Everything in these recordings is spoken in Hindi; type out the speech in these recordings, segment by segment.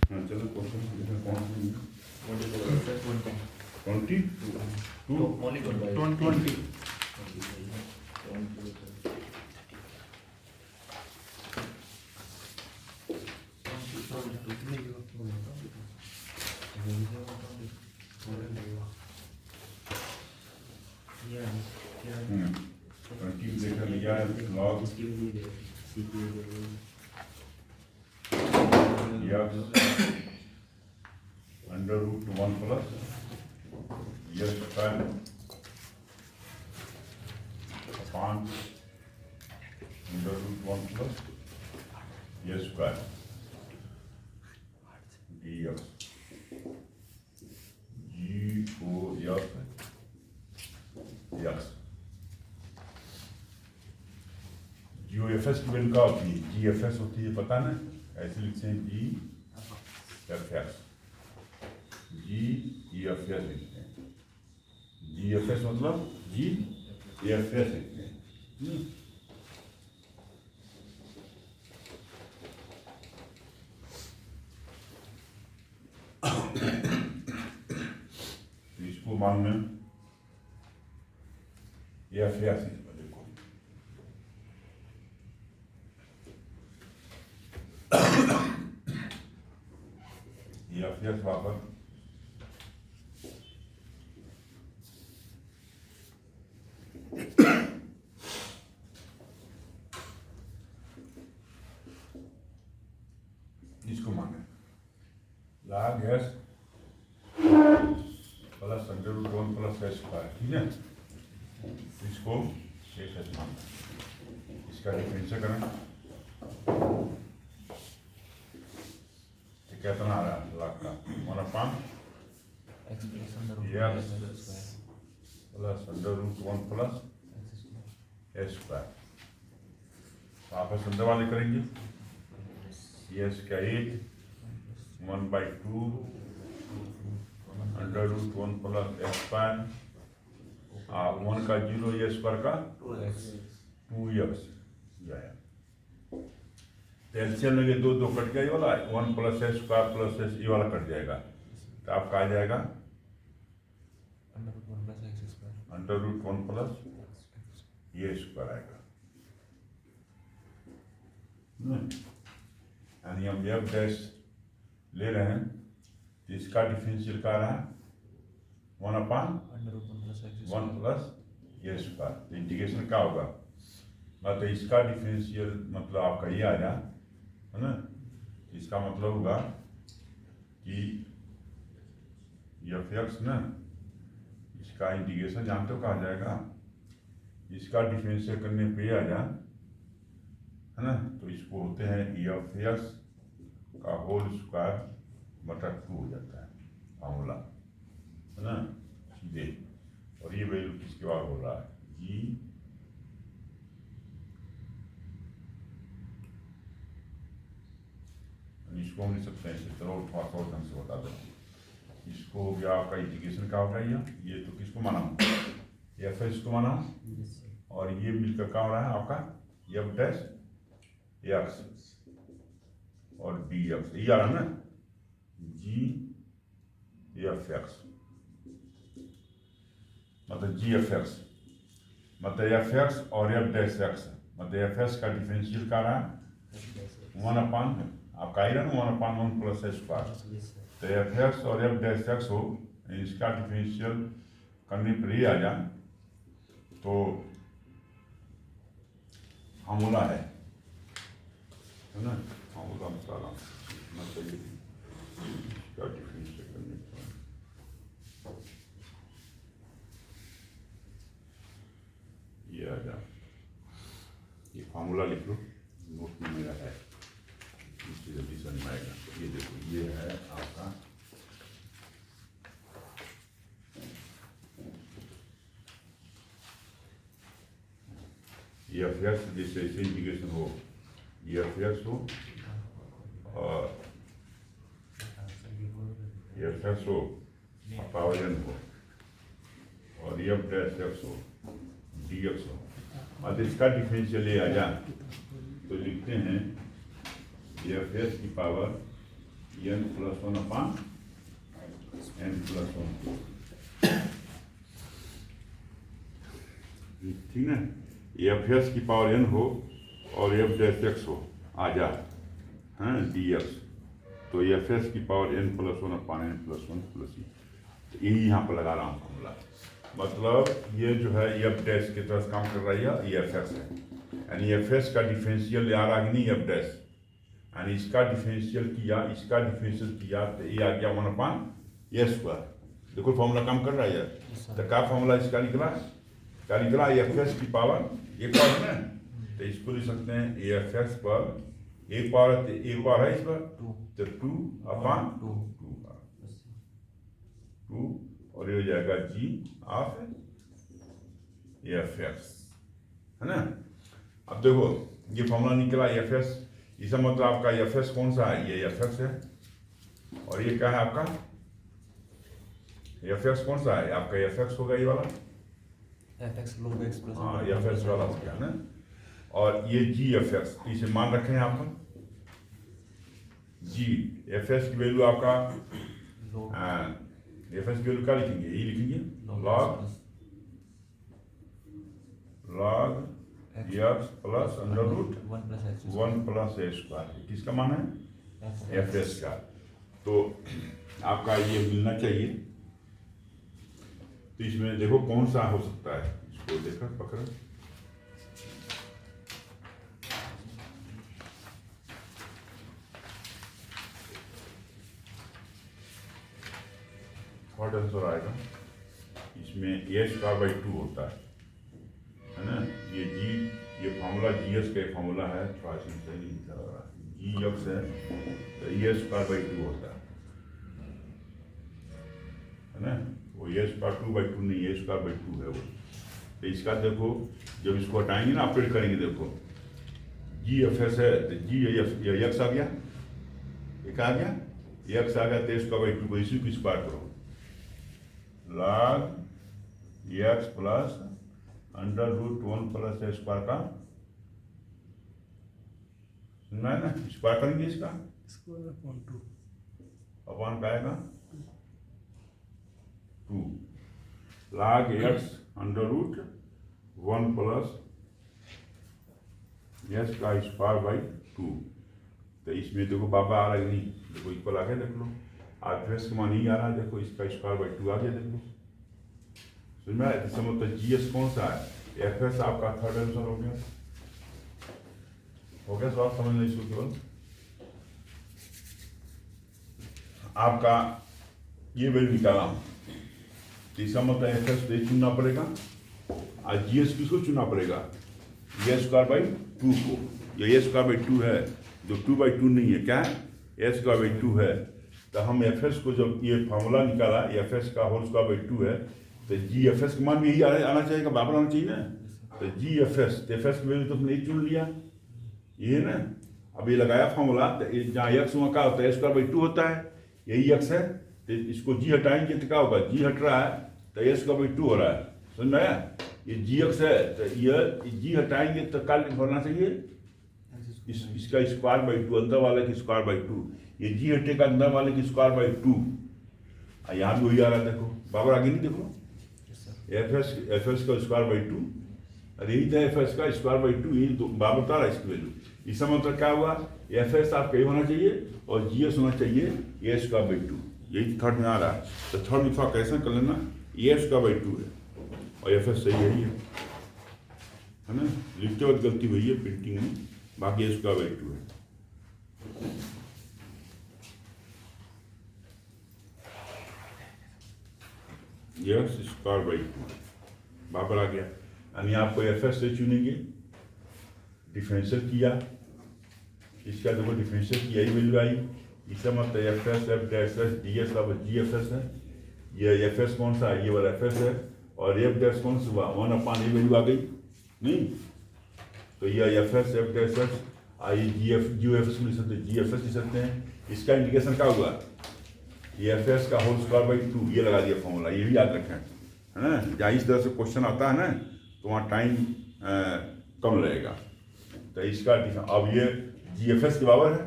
हाँ चलो कौन सा 20 20 20 देखा लिया log under root 1 plus s square upon under root 1 plus s square d x g o x g o f s की वैल्यू क्या होती है जी एफ एस होती है पता ना ऐसे लिखते हैं g F s g F s लिखते हैं जी एफ एस मतलब जी एफ एस लिखते हैं तो इसको मालूम है एफ एस देखो एफ एस वापर इसको माने log s plus under root 1 plus s square ठीक है इसको एक एस मानना इसका डिफरेंशियल करें तो कितना आ रहा है log का 1/x plus under root 1 plus s square आपस अंदर वाले करेंगे यस का 8 1/2 under root 1 plus s square 1 का 0 ये स्क्वायर का 2x जाए एलसीएम में ये दो कट गया ये वाला 1 plus s square plus S ये वाला कट जाएगा तो आपका आ जाएगा अंडर रूट 1 प्लस ये स्क्वायर आएगा यानी हम एफ डैश ले रहे हैं तो इसका डिफरेंशियल क्या रहा 1/1 प्लस ये स्क्वायर तो इंटीग्रेशन क्या होगा मतलब इसका डिफरेंशियल मतलब आपका ये आ जाए है ना इसका मतलब होगा कि एफ एक्स ना इसका इंटीग्रेशन जानते हो कहा जाएगा इसका डिफरेंशियल करने पे आ जाए है ना तो इसको होते हैं एफ एक्स का होल स्क्वायर बटा 2 हो जाता है फार्मूला है ना सीधे और ये वैल्यू किसके बाद हो रहा है जी इसको हम लिख सकते हैं चलो थोड़ा सा ढंग से बता दो इसको हो गया आपका इंटीग्रेशन का होगा ये तो किसको माना एफ एस को माना और ये मिलकर क्या हो रहा है आपका एफ डैश एक्स और डी एक्स ये आ रहा है ना जी एफ एक्स मतलब जी एफ एक्स मतलब एफ एक्स और एफ डैश एक्स मतलब एफ एक्स का डिफरेंशियल क्या रहा है 1/, आपका आई रहा ना 1/1 प्लस एस स्क्वायर तो एफ एक्स और एफ डैश एक्स हो इसका डिफरेंशियल करने पर ही आ जाए तो फार्मूला है ना फार्मूला बता चाहिए इसका डिफरेंशियल करने पर ये आ जाए ये फार्मूला लिख लो नोट में मेरा है इससे जल्दी समझ में आएगा ये देखो ये है आपका ये एफ एक्स जैसे ऐसे इंटीग्रेशन हो ये एफ एक्स हो और ये एफ एक्स हो पावर एन हो और एफ डैश एक्स हो डी एक्स हो और इसका डिफरेंशियल ले आ जाए तो लिखते हैं एफ एस की पावर n प्लस 1 अपान n प्लस 1, ठीक है। एफ एस की पावर n हो और एफ डैश एक्स हो आ जाए, हाँ डी एक्स, तो एफ एस की पावर n प्लस 1 अपान n प्लस 1 प्लस ई, तो यही यहाँ पर लगा रहा हूँ फॉर्मूला। मतलब ये जो है एफ डैश की तरह काम कर रहा है, ये एफ एस है, यानी एफ एस का डिफरेंशियल आ रहा कि नहीं एफ डैश, यानी इसका डिफरेंशियल किया, इसका डिफरेंशियल किया तो ये आ गया 1 अपान ए स्क्वायर। देखो फॉर्मूला काम कर रहा है यार, तो क्या फॉर्मूला इसका निकला, क्या निकला, एफ एस की पावर ये पावर है, तो इसको लिख सकते हैं ए एफ एस पर एक पावर है इस पर, तो 2 अपान 2 और ये हो जाएगा जी ऑफ एफ एस, है ना। अब देखो ये फॉर्मूला निकला एफ एस, इसका मतलब आपका एफ एस कौन सा है, ये एफ एस है, और ये क्या है आपका एफ एक्स कौन सा है आपका, एफ एक्स होगा ये वाला, एफ एक्स लोग एक्स प्लस, हाँ एफ एक्स वाला हो गया ना, और ये जी एफ एक्स, इसे मान रखे हैं आप जी एफ एक्स की वैल्यू आपका, एफ एक्स की वैल्यू क्या लिखेंगे, यही लिखेंगे log x plus under root 1 plus a square, किसका मान है एफ एस का, तो आपका ये मिलना चाहिए। तो इसमें देखो कौन सा हो सकता है, इसको देखो पकड़ो, थर्ड आंसर आएगा इसमें ए स्क्वायर बाई 2 होता है ना। ये जी, ये फार्मूला जी एस का फार्मूला है, थोड़ा सा सही नहीं लिखा हो रहा, जी एक्स है तो ए स्क्वायर बाई 2 होता है ना, वो ए स्क्वायर 2 बाई 2 नहीं, ए स्क्वायर बाई 2 है वो। तो इसका देखो जब इसको हटाएंगे ना, ऑपरेट करेंगे, देखो जी एफ एस है तो जी एक्स आ गया, एक आ गया एक्स आ गया, तो इसका बाई 2 को इसी को स्क्वायर करो, log x plus under root 1 plus a square का, सुनना है ना, स्क्वायर करेंगे इसका अपॉन का आएगा 2, log x under root 1 plus x का स्क्वायर बाई 2। तो इसमें देखो बाबा आ रहा है नहीं, देखो इक्वल आ गया, देख लो आर एस का मान नहीं आ रहा है, देखो इसका स्क्वायर बाई 2 आ गया, देख लो समझ में आया। मतलब जी एस कौन सा है, एफ एस आपका थर्ड आंसर हो गया, सवाल समझ लो इसको, केवल आपका ये वैल्यू निकाला हूं, तो इसका मतलब एफ एस पे चुनना पड़ेगा और जी एस किसको चुनना पड़ेगा, ए स्क्वायर बाई 2 को, ये ए स्क्वायर बाई 2 है, जो 2 बाई 2 नहीं है, क्या है ए स्क्वायर बाई 2 है। तो हम एफ एस को जब ये फार्मूला निकाला एफ एस का होल स्क्वायर बाई 2 है, तो जी एफ एस का मान भी यही आना चाहिए, बराबर आना चाहिए ना, तो जी एफ एस की वैल्यू तो हमने यही चुन लिया, ये है ना। अब ये लगाया फार्मूला, तो जहाँ एक्स वहाँ क्या होता है, स्क्वायर बाई 2 होता है, यही एक्स है, तो इसको जी हटाएंगे तो क्या होगा, जी हट रहा है तो ए स्क्वायर बाई 2 हो रहा है, समझ में आया। ये जी एक्स है तो ये जी हटाएंगे तो क्या होना चाहिए, इसका स्क्वायर बाई 2, अंदर वाले की स्क्वायर बाई 2, ये जी हटेगा अंदर वाले की स्क्वायर बाई 2, यहाँ भी वही आ रहा है, देखो बाबर आगे नहीं, देखो एफ एस का स्क्वायर बाई 2, अरे यही था एफ एस का स्क्वायर बाई 2, यही बाबर बता रहा है इसकी वैल्यू। इसका मतलब क्या हुआ, एफ एस आपका ये होना चाहिए और जी एस होना चाहिए ए स्क्वायर बाई 2, यही थर्ड में आ रहा है। तो थर्ड में थोड़ा कैसे कर लेना, ए स्क्वायर बाई 2 है और एफ एस सही यही है ना, लिखते वक्त गलती हुई है प्रिंटिंग में, बाकी ए स्क्वायर बाई 2 है। यस स्क्वायर बाई 2 बाबर आ गया, यानी आपको एफ एस से चुनेंगे, डिफरेंशियल किया, इसका देखो डिफरेंशियल किया यही वैल्यू आई, इसका मतलब F S F dash S D S अब जी एफ एस है, ये एफ एस कौन सा है, ये वाला एफ एस है, और एफ डैश कौन सा हुआ 1 अपान ये वैल्यू आ गई नहीं, तो ये F S F dash S आई जी एफ एस लिख सकते हैं, जी एफ एस लिख सकते हैं। इसका इंडिकेशन क्या हुआ, ये एफ एस का होल स्क्वायर बाई 2, ये लगा दिया फॉर्मूला, ये भी याद रखें, है ना। जहाँ इस तरह से क्वेश्चन आता है ना तो वहाँ टाइम कम लगेगा। तो इसका अब ये जी एफ एस के बराबर है,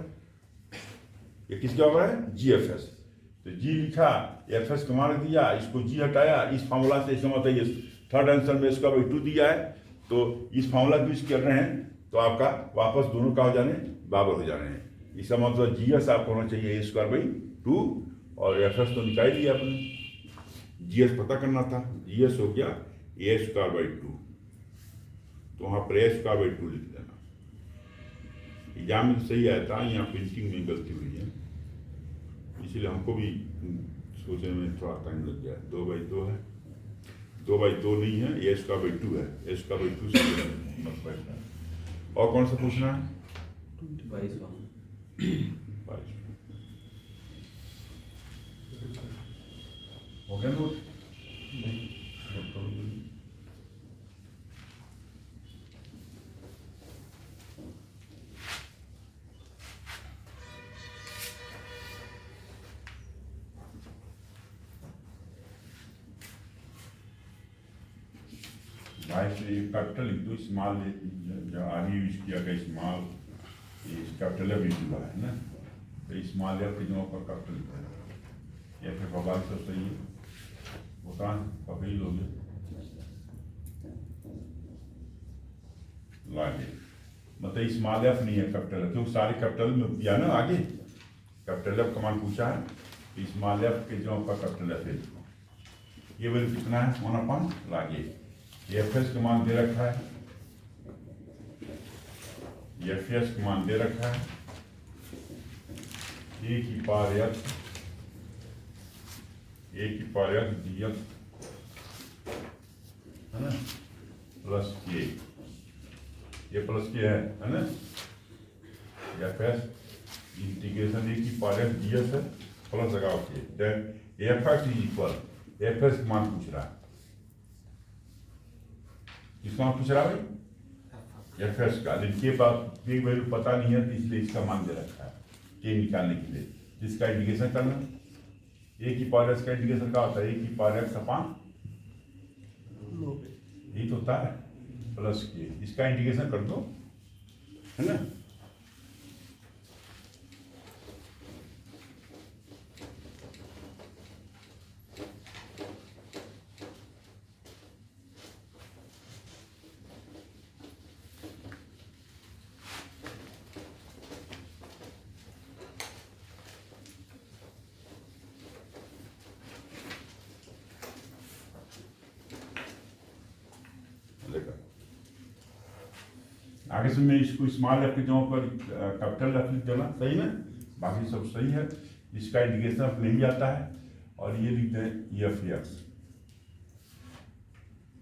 ये किसके बराबर है? जी एफ एस। तो जी लिखा, एफ एस कमा दिया, इसको जी हटाया, इस फार्मूला से इसका मतलब ये थर्ड आंसर में इसका 2 दिया है, तो इस फार्मूला यूज कर रहे हैं तो आपका वापस दोनों का हो जाने बराबर हो जा रहे हैं। इसका मतलब जी एस आपको होना चाहिए a²/2 और एफ एस तो निकाल लिया आपने, जी एस पता करना था, जी एस हो गया a²/2, तो वहाँ पर a²/2 लिख देना। एग्जाम में सही आया था, यहाँ प्रिंटिंग में गलती हुई है, इसलिए हमको भी सोचने में थोड़ा टाइम लग गया। 2/2 है, 2/2 नहीं है, a²/2 है, a²/2 से मत बैठना। और कौन सा पूछना है? 22 हो गया नोट? भाई से कैपिटल लिख दो, स्मॉल जो आगे यूज किया गया स्मॉल, ये कैपिटल है हुआ है ना, तो स्मॉल या के जगह पर कैपिटल लिखा है, या फिर बबाल सब सही है, होता है पकड़ी लोगे लागे, मतलब स्मॉल एफ नहीं है कैपिटल है, क्योंकि सारे कैपिटल में दिया ना आगे, कैपिटल एफ कमांड पूछा है, स्मॉल एफ के जगह पर कैपिटल एफ है। ये वैल्यू कितना है? 1/, लागे एफ एस कमान दे रखा है, एफ एस कमान दे रखा है, ए की पावर एक्स, ए की पावर एक्स डी एक्स है ना, प्लस के, ये प्लस के है ना, एफ एस इंटीग्रेशन ए की पावर एक्स डी एक्स है, प्लस लगाओ के, then f x is equal, f s कमान पूछ रहा है, किसका पूछ रहा है भाई? एफ एस का, लेकिन के पास के वैल्यू पता नहीं है, तो इसलिए इसका मान दे रखा है के निकालने के लिए, जिसका इंडिकेशन करना, ए की पावर एक्स का इंडिकेशन क्या होता है? ए की पावर एक्स अपान यही तो होता है, प्लस के, इसका इंडिकेशन कर दो, है ना। आगे से मैं इसको स्मॉल एफ के जगह पर कैपिटल एफ लिख देना, सही ना, बाकी सब सही है, इसका इंडिकेशन अब नहीं आता है, और ये लिखते हैं एफ एक्स,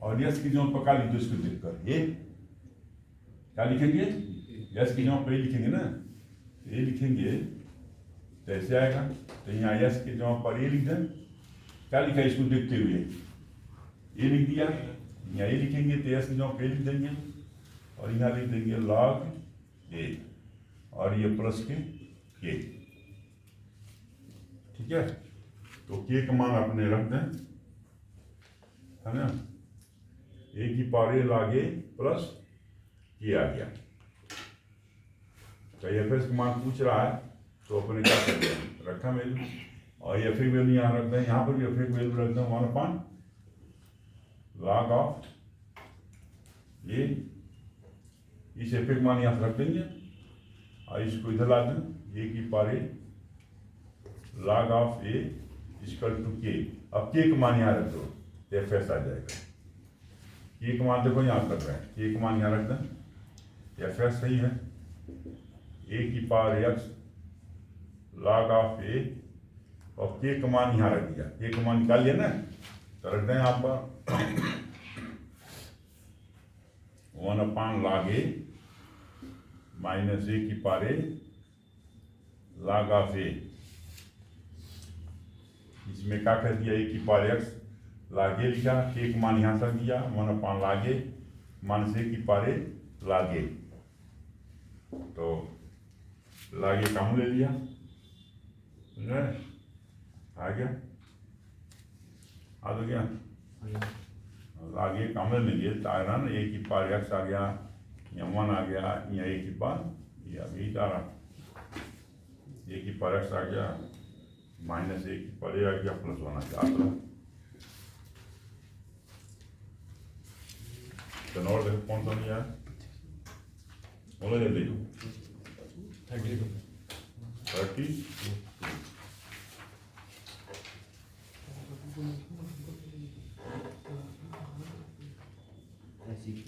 और यस की जगह पर क्या लिख दो इसको देखकर, ए क्या लिखेंगे? यस की जगह पर ए लिखेंगे ना, ए लिखेंगे तो ऐसे आएगा, तो यहाँ यस के जगह पर ए लिख दें, क्या लिखा है इसको देखते हुए, ए लिख दिया, यहाँ ए लिखेंगे तो यस की जगह पर ए लिख देंगे, और यहाँ लिख देंगे log ए, और ये प्लस के, ठीक है। तो के का मान अपने रख दें, है ना, ए की power a log A plus के आ गया। तो एफ एस का मान पूछ रहा है, तो अपने क्या कर दिया, रखा वैल्यू, और एफ ए वैल्यू यहाँ रख दें, यहाँ पर भी एफ ए वैल्यू रख दें 1/, log ऑफ ए, इस एफ ए मान यहाँ रख देंगे, और इसको इधर ला दें, ए की power a log of a equal to k, अब के का मान यहाँ रख दो तो एफ एस आ जाएगा, के का मान देखो यहाँ कर रहे हैं, के का मान यहाँ रख दें, एफ एस सही है, ए की पावर एक्स log ऑफ ए, और के का मान यहाँ रख दिया, के का मान निकाल लिया ना, तो रख दें यहाँ पर 1/log ए माइनस ए की पावर ए log ऑफ ए, इसमें क्या कर दिया, ए की पावर एक्स log ए लिखा, के का मान यहाँ रख दिया 1/log ए माइनस ए की पावर ए log ए, तो log ए काम ले लिया, आ गया, आ तो गया, log ए काम ले लिए, तो आ रहा ना, ए की पावर एक्स आ गया, यहाँ 1 आ गया, यहाँ ए की पावर, ये अभी आ रहा, ए की पावर एक्स आ गया, माइनस ए की पावर ए आ गया, प्लस 1 आ गया। आता तो और देखो कौन सा लिया है, बोलो जल्दी। 30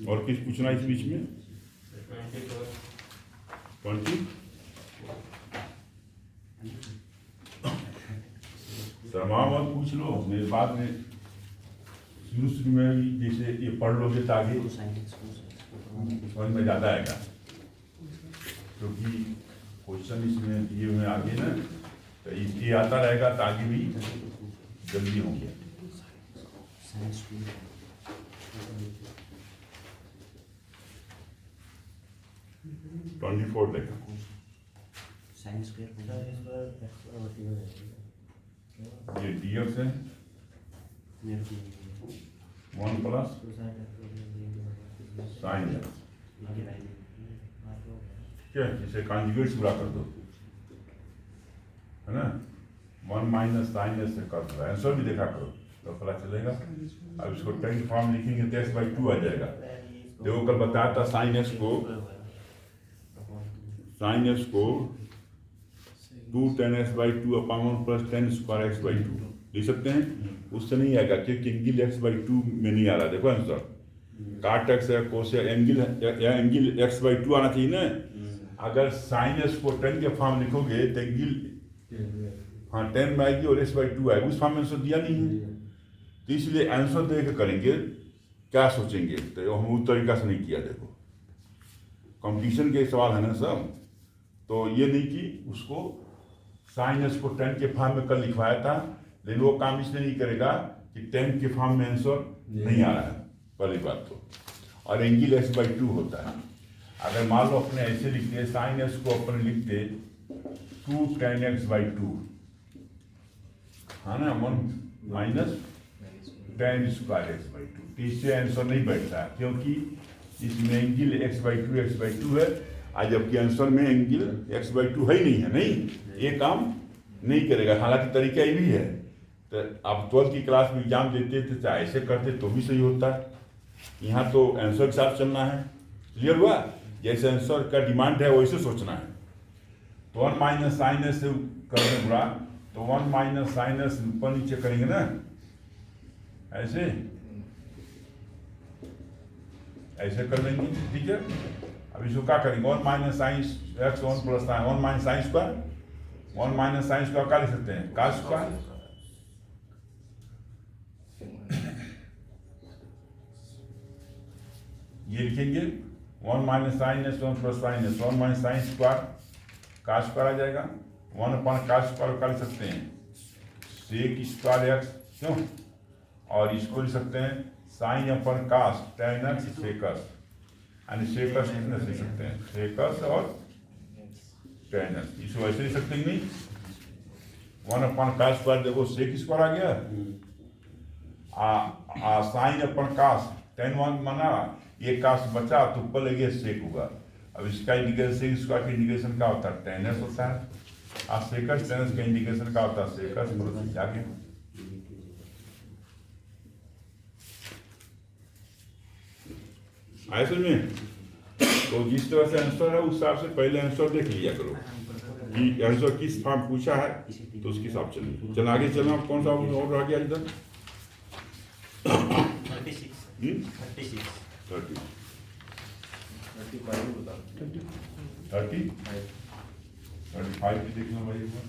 और किस पूछना इस बीच में? 20 शर्मा मत पूछ लो, मेरे बाद में शुरू में भी जैसे ये पढ़ लोगे तो आगे समझ में ज़्यादा आएगा, क्योंकि क्वेश्चन इसमें दिए हुए आगे ना, तो ये आता रहेगा तो आगे भी जल्दी होंगे। ट्वेंटी 24 देखा ये dx है 1 प्लस साइन है, क्या जिसे कॉन्जुगेट पूरा कर दो, है ना। 1 माइनस साइन एस से कर दो, आंसर भी देखा करो तो पता चलेगा। अब इसको टेन फॉर्म लिखेंगे तो x/2 आ जाएगा। देखो कल बताया था साइन एस को 2 tan x/2 upon 1 plus tan square x/2 लिख सकते हैं। उससे नहीं आएगा क्योंकि एंगल x/2 में नहीं आ रहा। देखो आंसर काट एक्स है, कोस एंगल x/2 आना चाहिए ना। अगर साइन एस को 10 के फॉर्म लिखोगे तो एंगल 10 में आएगी और x/2 आएगी, उस फॉर्म में आंसर दिया नहीं है, तो इसलिए आंसर दे के करेंगे क्या सोचेंगे, तो हम उस तरीका से नहीं किया। देखो कंपटीशन के सवाल है ना सब, तो ये नहीं कि उसको साइन एस को 10 के फॉर्म में कल लिखवाया था, लेकिन वो काम इसलिए नहीं करेगा कि 10 के फॉर्म में आंसर नहीं आ रहा है, पहली बात तो। और एंगल x/2 होता है। अगर मान लो अपने ऐसे लिखते साइन एस को अपने लिखते 2 tan x/2, है ना, 1 माइनस tan स्क्वायर x/2, तो इससे आंसर नहीं बैठता है, क्योंकि इसमें एंगल x/2 है, आज जबकि आंसर में एंगल x/2 है ही नहीं है, नहीं ये काम नहीं करेगा। हालांकि तरीका ये भी है, तो आप 12th की क्लास में एग्जाम देते थे चाहे ऐसे करते तो भी सही होता है। यहाँ तो आंसर के साथ चलना है, क्लियर हुआ। जैसे आंसर का डिमांड है वैसे सोचना है। तो 1 माइनस साइन एस से करने बुरा, तो 1 माइनस साइन एस ऊपर नीचे करेंगे ना, ऐसे कर लेंगे, ठीक है। अब इसको क्या करेंगे, 1 minus sine x 1 plus sine 1 minus sine square, 1 minus sine square क्या लिख सकते हैं, cos स्क्वायर। ये लिखेंगे 1 minus sine s 1 plus sine s, 1 minus sine square cos square आ जाएगा। 1 अपॉन cos स्क्वायर क्या लिख सकते हैं, sec स्क्वायर एक्स, क्यों, और इसको लिख सकते हैं sine upon cos tan x सेकस, यानी सेकस कितने लिख सकते हैं, सेकस और tan x, इसको ऐसे लिख सकते हैं नहीं। 1 अपॉन cos स्क्वायर देखो sec स्क्वायर आ गया, साइन अपॉन cos tan 1 माना, ये cos बचा तो ऊपर लगे sec होगा। अब इसका इंडिकेशन sec स्क्वायर का इंडिकेशन क्या होता है, tan x होता है, और सेकस tan x का इंडिकेशन क्या होता है, सेकस जाके। आया समझ में। तो जिस तरह से आंसर है उस हिसाब से पहले आंसर देख लिया करो कि आंसर किस फॉर्म पूछा है, तो उसके हिसाब चलिए। चल आगे चलना, कौन सा और रह गया इधर, 35 भी देखना भाई एक बार।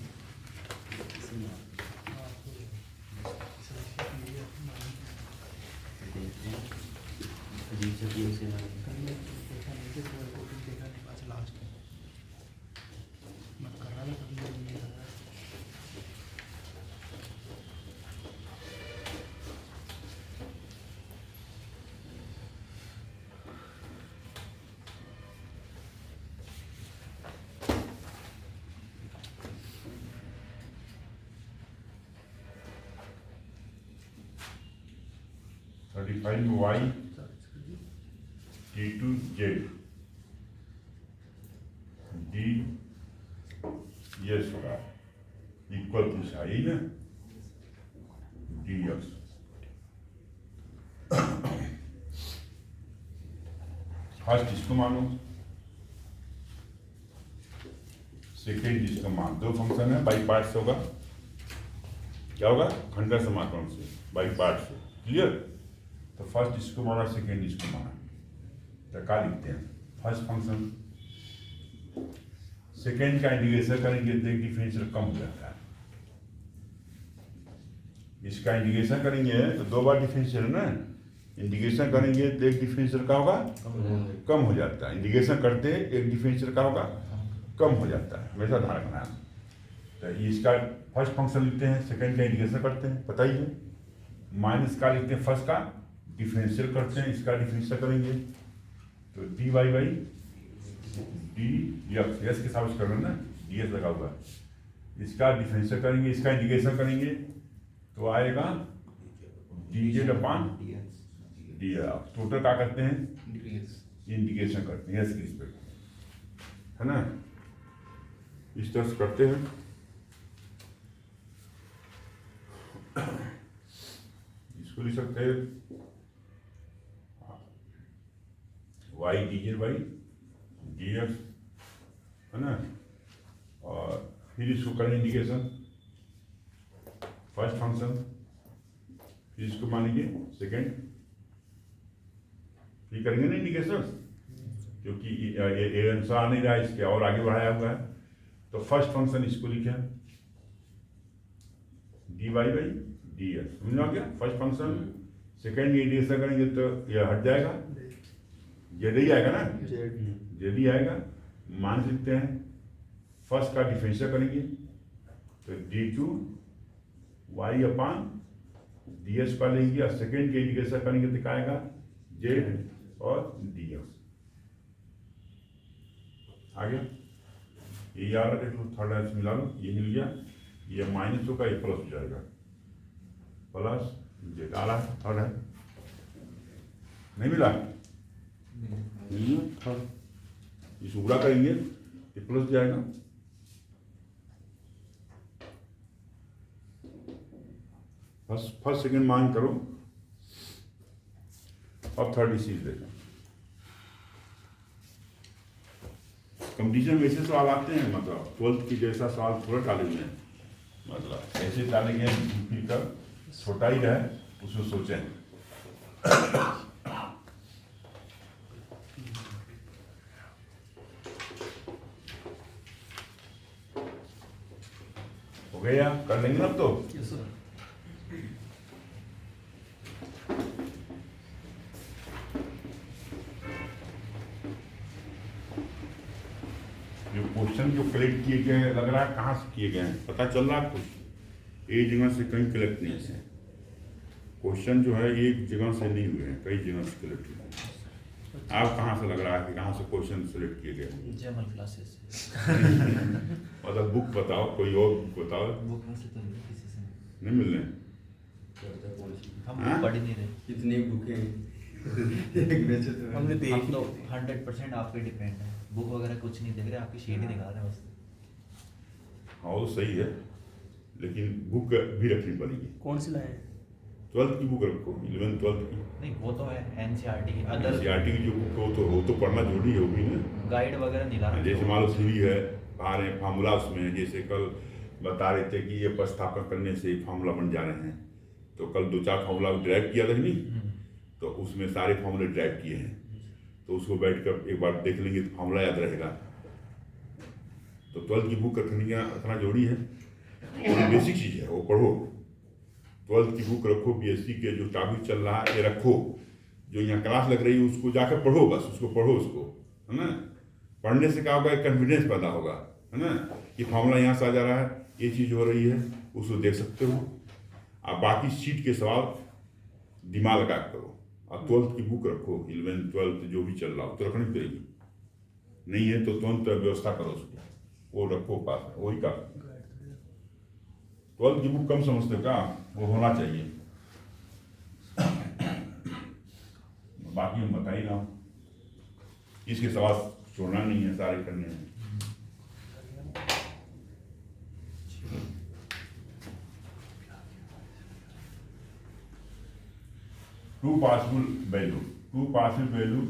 y T2 Z D ये स्क्वायर इक्वल टू से यही ना डी एक्स। फर्स्ट इसको मानो, सेकेंड इसका मान, दो फंक्शन है बाई पार्ट्स होगा, क्या होगा खंडर समाकलन से बाई पार्ट से, क्लियर। तो फर्स्ट इसको माना सेकेंड इसको माना, तो क्या लिखते हैं फर्स्ट फंक्शन सेकेंड का इंटीग्रेशन करेंगे तो एक डिफरेंशियल कम हो जाता है, इसका इंटीग्रेशन करेंगे तो दो बार डिफरेंशियल ना, इंटीग्रेशन करेंगे तो एक डिफरेंशियल का होगा कम हो जाता है, इंटीग्रेशन करते एक डिफरेंशियल का होगा कम हो जाता है, हमेशा ध्यान रखना है। तो इसका फर्स्ट फंक्शन लिखते हैं, सेकंड का इंटीग्रेशन करते हैं, पता ही है, माइनस का लिखते हैं, फर्स्ट का डिफरेंशियल करते हैं, इसका डिफरेंशियल करेंगे तो d y by d x, s के साथ कर रहे हैं ना, डी एस लगा हुआ है, इसका डिफरेंशियल करेंगे, इसका इंटीग्रेशन करेंगे तो आएगा D z upon D, total क्या करते हैं इंटीग्रेशन करते हैं एस की रिस्पेक्ट, है ना, इस तरह से करते हैं। इसको लिख सकते हैं y d z by d x, है ना, और फिर इसको करें इंटीग्रेशन फर्स्ट फंक्शन, फिर इसको मानेंगे सेकेंड, फिर करेंगे ना इंटीग्रेशन, क्योंकि ये आंसर आ नहीं रहा है, इसके और आगे बढ़ाया हुआ है, तो फर्स्ट फंक्शन इसको लिखे d y by d x, समझ आ गया फर्स्ट फंक्शन, सेकेंड इंटीग्रेशन करेंगे तो यह हट जाएगा, जेड ही आएगा ना, जेड ही आएगा, मान सकते हैं फर्स्ट का डिफरेंशियल करेंगे तो d two y upon d s का लेंगे, और सेकेंड के इंटीग्रेशन करेंगे तो क्या आएगा जेड और डी एक्स आ गया। ये याद रखे तो थर्ड एक्स मिला लो, ये मिल गया, ये माइनस होगा, ये प्लस हो जाएगा, प्लस जेड आ रहा है, थर्ड है नहीं मिला, थर्ड इस उबड़ा करेंगे ये प्लस जाएगा, फर्स्ट सेकेंड मान करो, अब थर्ड इसी देगा। कंपटीशन में ऐसे सवाल आते हैं, मतलब 12th की जैसा सवाल थोड़ा डाले हुए हैं, मतलब ऐसे डालेंगे फिर कर छोटा ही रहे, उसमें सोचें। हो गया, कर लेंगे ना अब तो। Yes sir. जो क्वेश्चन जो कलेक्ट किए गए हैं, लग रहा है कहाँ से किए गए हैं, पता चल रहा है कुछ, एक जगह से कहीं कलेक्ट नहीं है, क्वेश्चन जो है एक जगह से नहीं हुए हैं, कई जगह से कलेक्ट हुए हैं। आप कहाँ से लग रहा है कि कहाँ से क्वेश्चन सेलेक्ट किए गए? जमल क्लासेस मतलब बुक बताओ, कोई और बुक बताओ। बुक में से तो नहीं, किसी से नहीं। नहीं मिल रहे, हम हाँ? पढ़ ही नहीं रहे। कितनी बुकें एक बेचे तो हमने हम तो 100% आप पे डिपेंड है, बुक वगैरह कुछ नहीं देख रहे, आपकी शीट ही दिखा रहे हैं बस। हाँ वो सही है, लेकिन बुक भी रखनी पड़ेगी। कौन सी लाए? 12th की बुक रखो, 11th 12th की। नहीं वो तो है एनसीईआरटी की, अदर एनसीईआरटी की जो बुक है वो तो पढ़ना जरूरी है, वो भी ना। गाइड वगैरह नहीं ला रहे। जैसे मान लो सीढ़ी है, आ रहे हैं फार्मूला उसमें, जैसे कल बता रहे थे कि ये प्रतिस्थापन करने से फार्मूला बन जा रहे हैं, तो कल 2-4 फार्मूला ड्राइव किया था कि नहीं, तो उसमें सारे फार्मूले ड्राइव किए हैं, तो उसको बैठ कर एक बार देख लेंगे तो फार्मूला याद रहेगा। तो 12th की बुक रखना जरूरी है, बेसिक चीज़ है, वो पढ़ो। 12th की बुक रखो, बीएससी के जो टॉपिक चल रहा है ये रखो, जो यहाँ क्लास लग रही है उसको जाकर पढ़ो, बस उसको पढ़ो, उसको, है ना। पढ़ने से क्या होगा, एक कॉन्फिडेंस पैदा होगा, है ना, कि फार्मूला यहाँ से आ जा रहा है, ये चीज़ हो रही है, उसको देख सकते हो। आप बाकी शीट के सवाल दिमाग लगा करो, और 12th की बुक रखो, 11th 12th जो भी चल रहा हो तो रखनी पड़ेगी, नहीं है तो तुरंत व्यवस्था करो उसको, वो रखो पास में, वही का 12th की बुक कम समझते हो का, वो होना चाहिए। बाकी हम बता ही रहा हूँ, इसके सवाल छोड़ना नहीं है, सारे करने हैं। टू पॉसिबल वैल्यू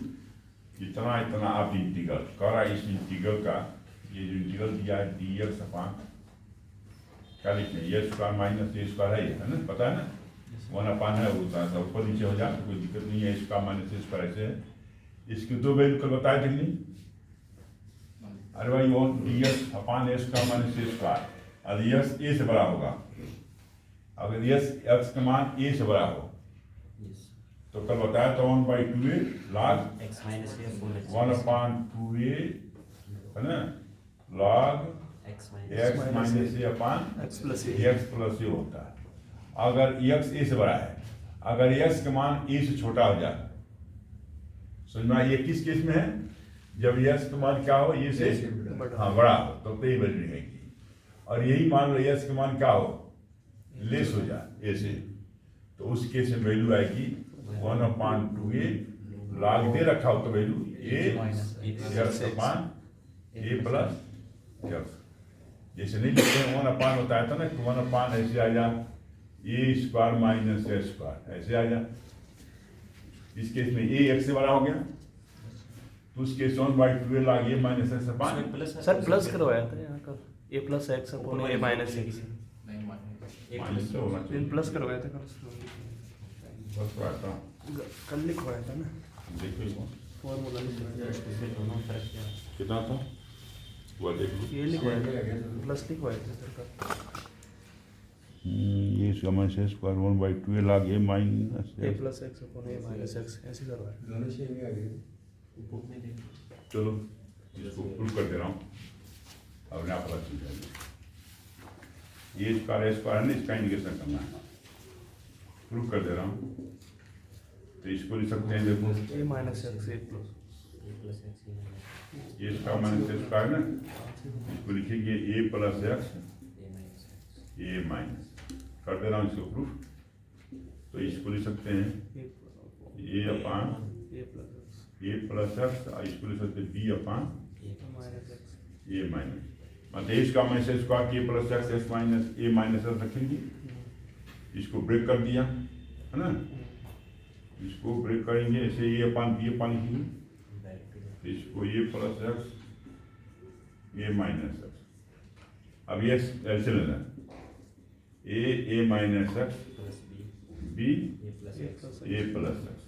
इतना इतना आप इंटीग्रल करा, इस इंटीग्रल का ये जो इंटीग्रल दिया है डी एक्स अपान क्या लिखते हैं ए स्क्वायर माइनस ए स्क्वायर है ना, पता है ना, 1 अपान है वो था ऊपर नीचे हो जाए तो कोई दिक्कत नहीं है, ए स्क्वायर माइनस ए स्क्वायर ऐसे है। इसकी दो वैल्यू कल बताए थे नहीं, अरे भाई वो डी एक्स अपान ए स्क्वायर माइनस ए स्क्वायर, अगर एक्स ए से बड़ा होगा, अगर एक्स का मान ए से बड़ा हो तो कल बताया तो 1/2a log x minus a full x 1/2a है ना log x x minus a upon x plus A x plus a होता है। अगर x a से बड़ा है, अगर x का मान a से छोटा हो जाए, समझ में ये किस केस में है, जब x का मान क्या हो a से हाँ बड़ा हो तब तो ये वैल्यू रहेगी, और यही मान लो x का मान क्या हो लेस हो जाए a से, तो उस केस में वैल्यू आएगी 1/2a log दे रखा हो तो value a x upon a plus x, जैसे नहीं लिखते हैं 1 होता है तो ना 1 ऐसे आ जा a square minus A square ऐसे आ जा, इस केस में a x से बड़ा हो गया तो उस case 1/2a log a minus x upon sir plus करवाया था यहाँ कल ए प्लस एक्स अपॉन ए माइनस एक्स, माइनस से होना चाहिए, प्लस करवाया था कल, बस आता कल लिखवाया था ना, देखो इसको फॉर्मूला लिखवाया था, फिर दोनों फर्क क्या है? कितना था वो देख लो, ये लिखवाया था प्लस लिखवाया था सर कल, ये इसका minus A square 1/2a log a minus A plus x upon A minus x ऐसे करवाया। दोनों सेम ही आ गए। बुक में देखो चलो इसको प्रूव कर दे रहा हूँ, अपने आप पता चल जाएगा, ये स्क्वायर है ना, इसका इंडिकेशन करना है, प्रूव कर दे रहा हूँ, तो इसको लिख सकते हैं देखो ए माइनस एक्स ए प्लस x ये इसका माइनस ए स्क्वायर ना, इसको लिखेंगे ए प्लस एक्स ए माइनस, कर दे रहा हूँ इसको प्रूफ, तो इसको लिख सकते हैं ए अपान a plus A plus x, और इसको लिख सकते हैं बी अपान माइनस एक्स, ए माइनस, मतलब इसका माइनस ए स्क्वायर के प्लस एक्स एस माइनस ए माइनस एक्स रखेंगे, इसको ब्रेक कर दिया है ना, इसको ब्रेक करेंगे ऐसे ए अपान बी अपान लिखेंगे, इसको ए प्लस एक्स ए माइनस एक्स, अब ये ऐसे लेना ए माइनस एक्स बी ए प्लस एक्स,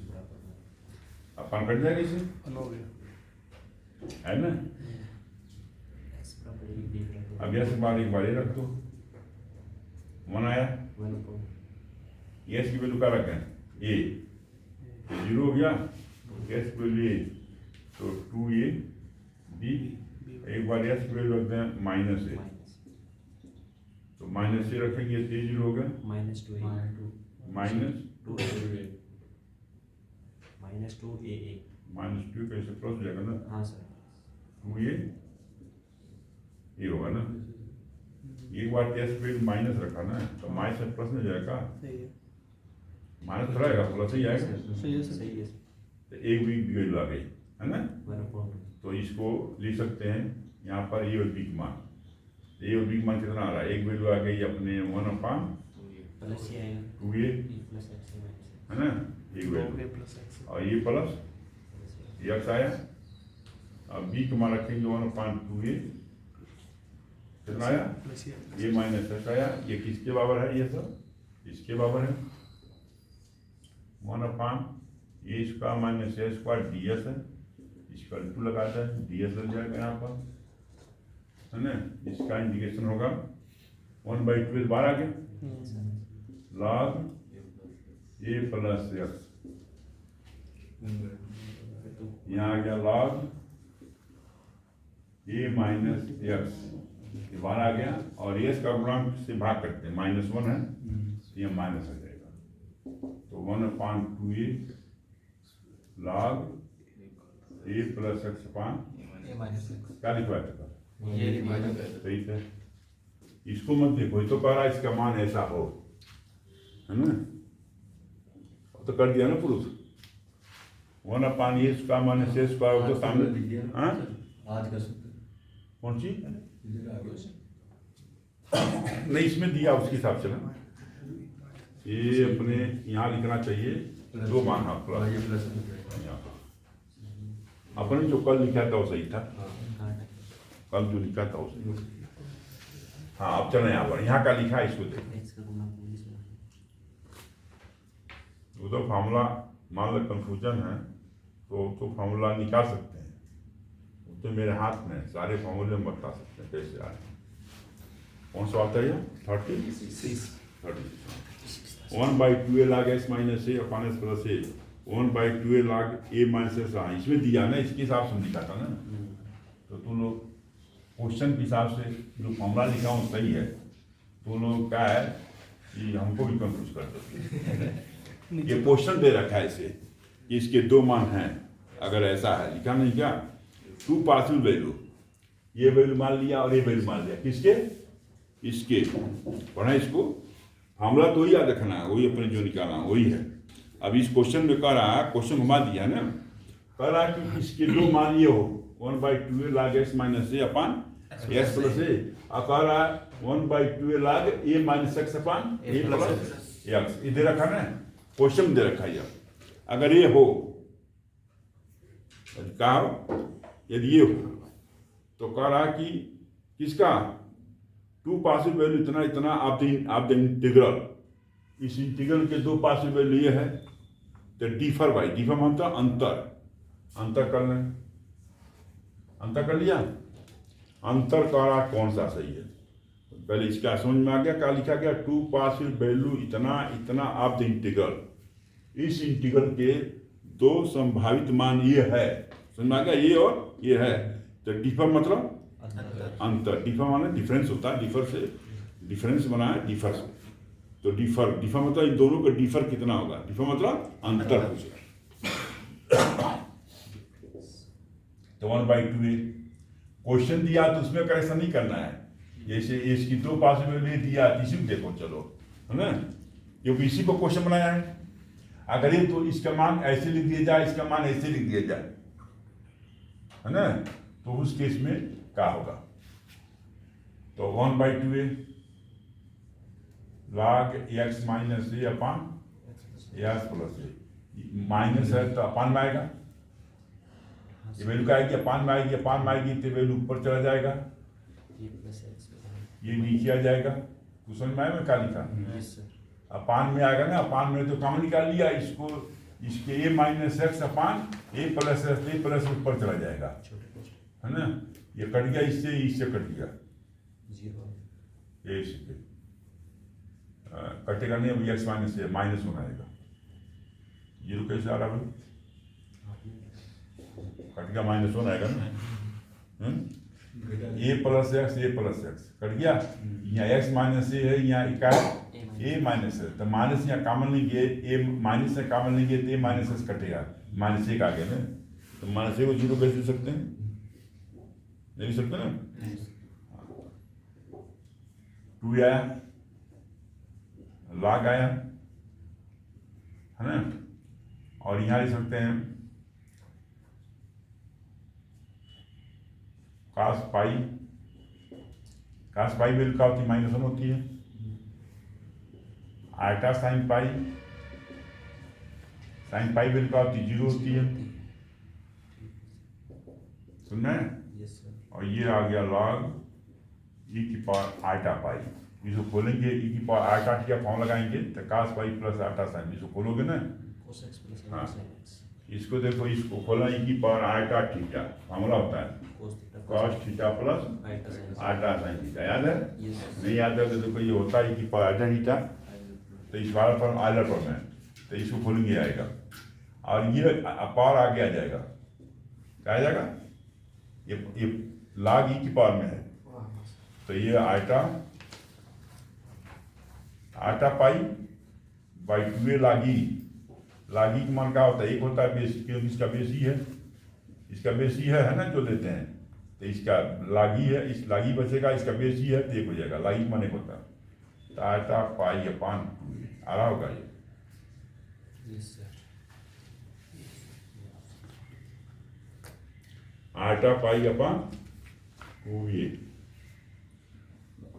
अपन कट जाएगा इसे वन हो गया, है ना। अब ऐसे बार एक बार ये रख दो, 1 आया, एस की वैल्यू क्या रखें ए, 0 हो गया, एस की वैल्यू ए तो 2a बी, एक बार एस की वैल्यू रखते हैं माइनस ए, तो माइनस ए रखेंगे तो 0 हो गया, minus 2a minus minus 2a minus 2 कैसे प्लस हो जाएगा ना, हाँ सर 2a ये होगा ना, एक बार एस की वैल्यू माइनस रखा ना तो माइनस से प्लस में जाएगा, सही है माइनस थोड़ा आएगा प्लस ही आएगा, सही है सर, सही है तो एक भी वैल्यू आ गई है ना, 1/2 तो इसको लिख सकते हैं यहाँ पर ए और बी का मान, ए और बी का मान कितना आ रहा है, एक वैल्यू आ गई अपने 1/2a प्लस ही आएगा प्लस x है ना, एक ए वैल्यू प्लस एक्स, और ये प्लस एक्स आया, अब बी का मान रखेंगे 1/2a कितना आया प्लस ये माइनस एक्स आया, ये किसके बराबर है, ये सब इसके बराबर है 1/a स्क्वायर माइनस ए स्क्वायर डी एस है, इसका टू लगाता है डी एस लग जाएगा यहाँ पर है ना, इसका इंडिकेशन होगा 1/2 बार आ गया log a प्लस एक्स, यहाँ आ गया log a माइनस एक्स, ये बार आ गया, और ये इसका गुणांक से भाग करते हैं -1 है, ये माइनस आ जाएगा, तो 1/2a log a plus x upon a minus x क्या लिखवाया था, ये सही है, इसको मत देखो, ये तो कह रहा है इसका मान ऐसा हो है ना, तो कर दिया ना प्रूफ, 1/a स्क्वायर माइनस ए स्क्वायर तो सामने हाँ आज का सूत्र कौन सी इधर आ गया, नहीं इसमें दिया उसके हिसाब से ना, ये अपने यहाँ लिखना चाहिए दो मान हाँ हाँ, ये प्लस प्लस यहाँ अपन जो कल लिखा था वो सही था, हाँ कल जो लिखा था वो सही। हाँ अब चलो यहाँ पर, यहाँ का लिखा है इसको देखो। x का गुना पूरी से उधर फार्मूला मान लो कंफ्यूजन है तो फार्मूला निकाल सकते हैं, वो तो मेरे हाथ में है, सारे फार्मूले में बता सकते हैं कैसे आए। कौन सा आता है ये 30 1 by 2a log s minus a upon s plus a 1 by 2a log a minus s इसमें दिया ना, इसके हिसाब से लिखा था ना। तो तुम लोग क्वेश्चन के हिसाब से जो फॉर्मूला लिखा हूँ सही है, तुम लोग क्या है कि हमको भी कंफ्यूज कर देते। ये क्वेश्चन दे रखा है इसे कि इसके दो मान हैं, अगर ऐसा है लिखा नहीं क्या, टू पॉसिबल वैल्यू, ये वैल्यू मान लिया और ये वैल्यू मान लिया, किसके, इसके पढ़ा इसको। फार्मूला तो ही याद रखना है, वही अपने जो निकाला वही है। अब इस क्वेश्चन में कह रहा है, क्वेश्चन घुमा दिया ना, कह रहा है कि इसके दो मान ये हो 1 by 2a log s minus a upon s plus a, और कह रहा है 1 by 2a log a minus x upon a plus x। ये दे रखा ना, क्वेश्चन दे रखा है। अगर ये हो क्या हो, यदि ये हो तो कह रहा है कि किसका टू पॉसिबल वैल्यू इतना इतना आप द इंटीग्रल, इस इंटीग्रल के दो पॉसिबल वैल्यू ये है, तो डिफर बाई, डिफर मतलब अंतर कर लें, अंतर कर लिया, अंतर का कौन सा सही है। पहले इसका समझ में आ गया, क्या लिखा गया, टू पॉसिबल वैल्यू इतना इतना आप द इंटीग्रल, इस इंटीग्रल के दो संभावित मान ये है, समझ में आ गया, ये और ये है। तो डिफर मतलब अंतर, डिफर माने डिफरेंस होता है, डिफर से डिफरेंस बना है, डिफर से, तो डिफर मतलब इन दोनों का डिफर कितना होगा, डिफर मतलब अंतर पूछा। तो 1 by 2a क्वेश्चन दिया तो उसमें करेक्शन नहीं करना है, जैसे इसकी दो पॉसिबिलिटी दिया इसी को देखो चलो, है ना, क्योंकि इसी को क्वेश्चन बनाया है। अगर ये तो इसका मान ऐसे लिख दिया जाए, इसका मान ऐसे लिख दिया जाए, है ना, तो उस केस में क्या होगा। तो 1 by 2a log x minus a upon x plus a, minus है तो अपान में आएगा, ये वैल्यू क्या आएगी, अपान में आएगी, अपान में आएगी तो वैल्यू ऊपर चला जाएगा, ये नीचे आ जाएगा। तो समझ में आया मैं क्या लिखा, अपान में आएगा ना, अपान में तो कॉमन निकाल लिया, इसको इसके a minus x upon a plus x ऊपर चला जाएगा, है ना, ये कट गया, इससे कट गया, ये इससे कटेगा नहीं, अब एक्स माइनस से माइनस होना आएगा, जीरो कैसे आ रहा है, कट गया, माइनस होना आएगा ना, ए प्लस एक्स कट गया, यहाँ एक्स माइनस ए है, यहाँ क्या है ए माइनस है, तो माइनस यहाँ कॉमन नहीं गए, ए माइनस से कॉमन नहीं गए तो ए माइनस एक्स कटेगा, माइनस एक आ गया ना, तो माइनस ए को जीरो कैसे दे सकते हैं, नहीं सकते ना, 2 आया, लॉग आया, है ना, और यहाँ लिख सकते हैं कास पाई वैल्यू क्या होती है, -1 होती है, आयटा साइन पाई वैल्यू क्या होती है, 0 होती है, सुनना है। और ये आ गया लॉग ई की पावर आयटा पाई, इसको खोलेंगे, ई की पावर आयटा का फॉर्म लगाएंगे तो कास पाई प्लस आयटा साइन, इसको खोलोगे ना, हाँ इसको देखो, इसको खोला, ई की पावर आयटा थीटा फॉर्मूला होता है cos theta plus eta sine theta, याद है, नहीं याद है तो देखो ये होता है ई की पावर आयटा थीटा, तो इस वाला पर आयलर पर में, तो इसको खोलेंगे आएगा, और ये पावर आगे आ जाएगा, क्या आ जाएगा, ये लॉग ई की पावर में है, तो ये आयटा पाई बाई 2a लागी का मान क्या होता है, एक होता है बेस, क्योंकि इसका बेस ही है, इसका बेस ही है ना जो लेते हैं, तो इसका लागी है, इस लागी बचेगा, इसका बेस ही है तो एक हो जाएगा, लागी मान एक होता है, तो आयटा पाई अपान 2a आ रहा होगा ये, आयटा पाई अपान 2a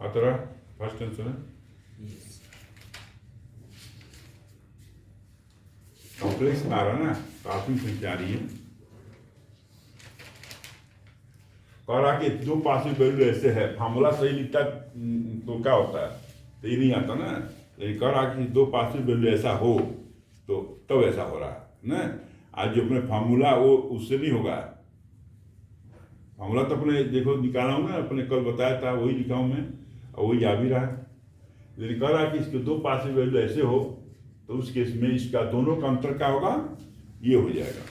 आता रहा, फर्स्ट आंसर है। कॉम्प्लेक्स में आ रहा है ना, प्राथमिक संख्या आ रही है। कह रहा कि दो पॉसिबल वैल्यू ऐसे है, फार्मूला सही लिखता तो क्या होता है, तो ये नहीं आता ना। लेकिन कह रहा कि दो पॉसिबल वैल्यू ऐसा हो तो तब ऐसा हो रहा है ना। आज जो अपने फार्मूला वो उससे नहीं होगा। फार्मूला तो अपने देखो निकाला हूँ ना, अपने कल बताया था वही लिखा हूँ मैं, और वही आ भी रहा है। लेकिन कह रहा है कि इसके दो पॉसिबल वैल्यू ऐसे हो तो उस केस में इसका दोनों का अंतर क्या होगा, ये हो जाएगा।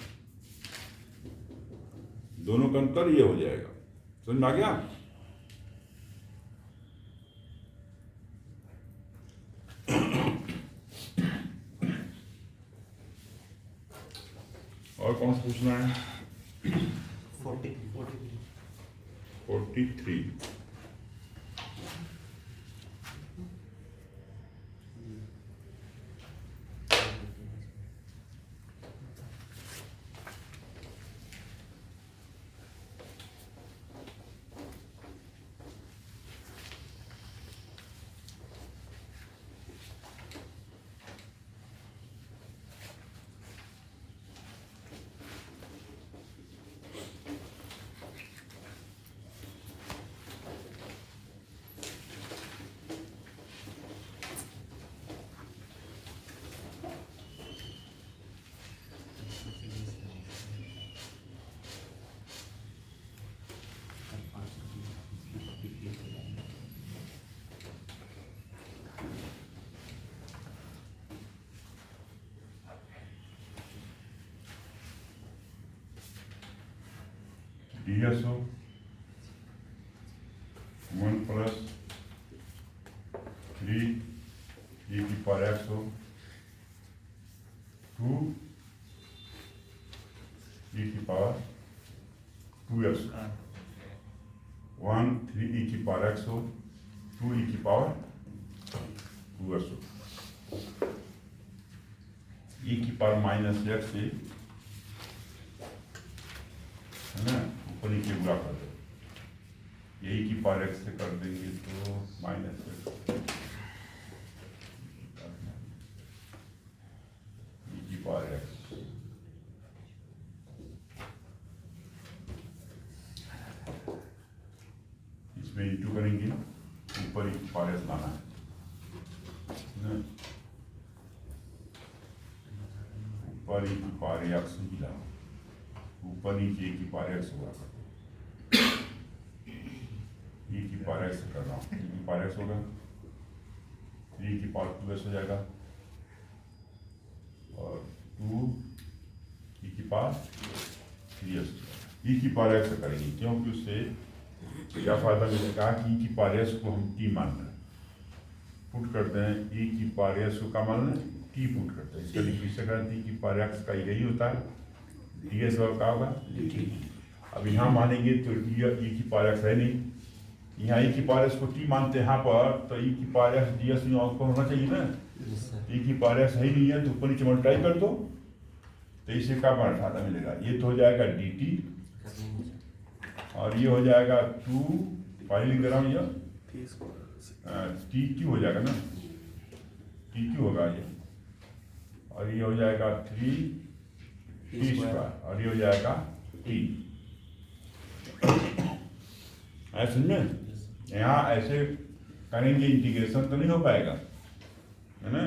दोनों का अंतर ये हो जाएगा। समझ में आ गया? और कौन सा पूछना है? 43। DSO 1 plus 3 e की पावर x हो 2 e की पावर 2x 1 3 e की पावर x हो 2 e की पावर 2x हो e की पावर माइनस x से है ना, ऊपर नीचे गुणा कर दो। यही की पावर x से कर देंगे तो माइनस x की पावर x, इसमें इंटू करेंगे, ऊपर की पावर x लाना है, ऊपर की पावर x ही लाना, ऊपर नीचे की पावर x हुआ कर दो। e की पावर x कर रहा हूँ, e की पावर x होगा, 3 की पावर 2x हो जाएगा, और 2 e की पावर 3x, e की पावर x करेंगे, क्योंकि उससे क्या फायदा मिलेगा कि e की पावर x को हम t मान रहे हैं, पुट करते हैं, e की पावर x को क्या मान रहे हैं, t पुट करते हैं। इसका डिफिनेशन करते हैं कि पावर x का यही होता है, ds का होगा dt। अब यहाँ मानेंगे तो e की पावर x है नहीं, यहाँ e की पावर x को t मानते हैं यहाँ पर, तो e की पावर x ds में आउटपुट होना चाहिए ना। e की पावर x है ही नहीं है तो ऊपर नीचे मल्टीप्लाई कर दो, तो इससे क्या फायदा मिलेगा, ये तो हो जाएगा dt और ये हो जाएगा 2 फाइनली लिख रहा हूँ, ये टी क्यू हो जाएगा ना, टी क्यू होगा ये, और ये हो जाएगा 3 टी स्क्वायर, और ये हो जाएगा टी। ऐसे में यहाँ ऐसे करेंगे इंटीग्रेशन तो नहीं हो पाएगा, है ना।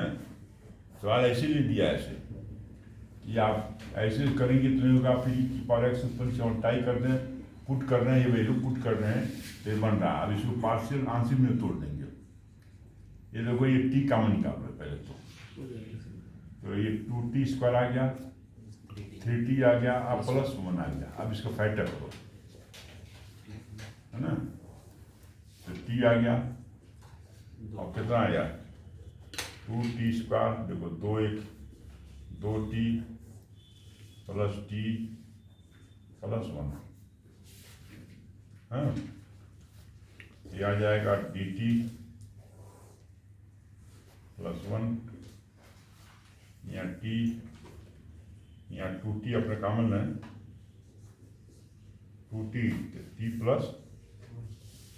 सवाल ऐसे ले दिया ऐसे, ये आप ऐसे करेंगे तो नहीं होगा, फिर की पावर एक्स ऊपर से मल्टीप्लाई कर दें, पुट कर रहे हैं, ये वैल्यू पुट कर रहे हैं तो ये बन रहा है। अब इसको पार्शियल आंसर में तोड़ देंगे, ये देखो ये टी कॉमन निकाल रहे पहले तो ये 2t स्क्वायर आ गया, 3t आ गया, अब प्लस 1 आ गया। अब इसको फैक्टर करो, है ना, तो t आ गया और कितना आया 2t स्क्वायर, देखो 2t प्लस t प्लस 1, हाँ ये आ जाएगा dt प्लस 1, यहाँ t, यहाँ 2t अपने कॉमन है, 2t t प्लस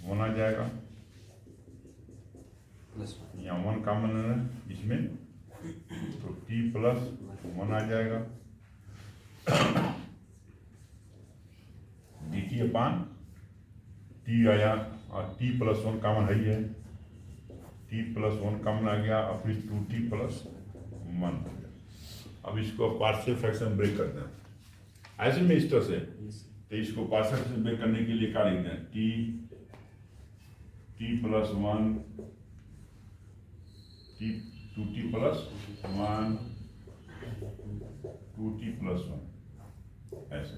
1 आ जाएगा, यहाँ 1 कॉमन है इसमें, तो टी प्लस 1 आ जाएगा, डी टी अपान टी आया और टी प्लस 1 कॉमन है ही है, टी प्लस 1 कॉमन आ गया और फिर 2t प्लस 1 हो गया। अब इसको पार्शियल फ्रैक्शन ब्रेक करते हैं ऐसे में इस तरह से, तो इसको पार्शियल फ्रैक्शन ब्रेक करने के लिए क्या लिखते हैं, T plus 1 T 2t plus 1 2t plus 1 ऐसे,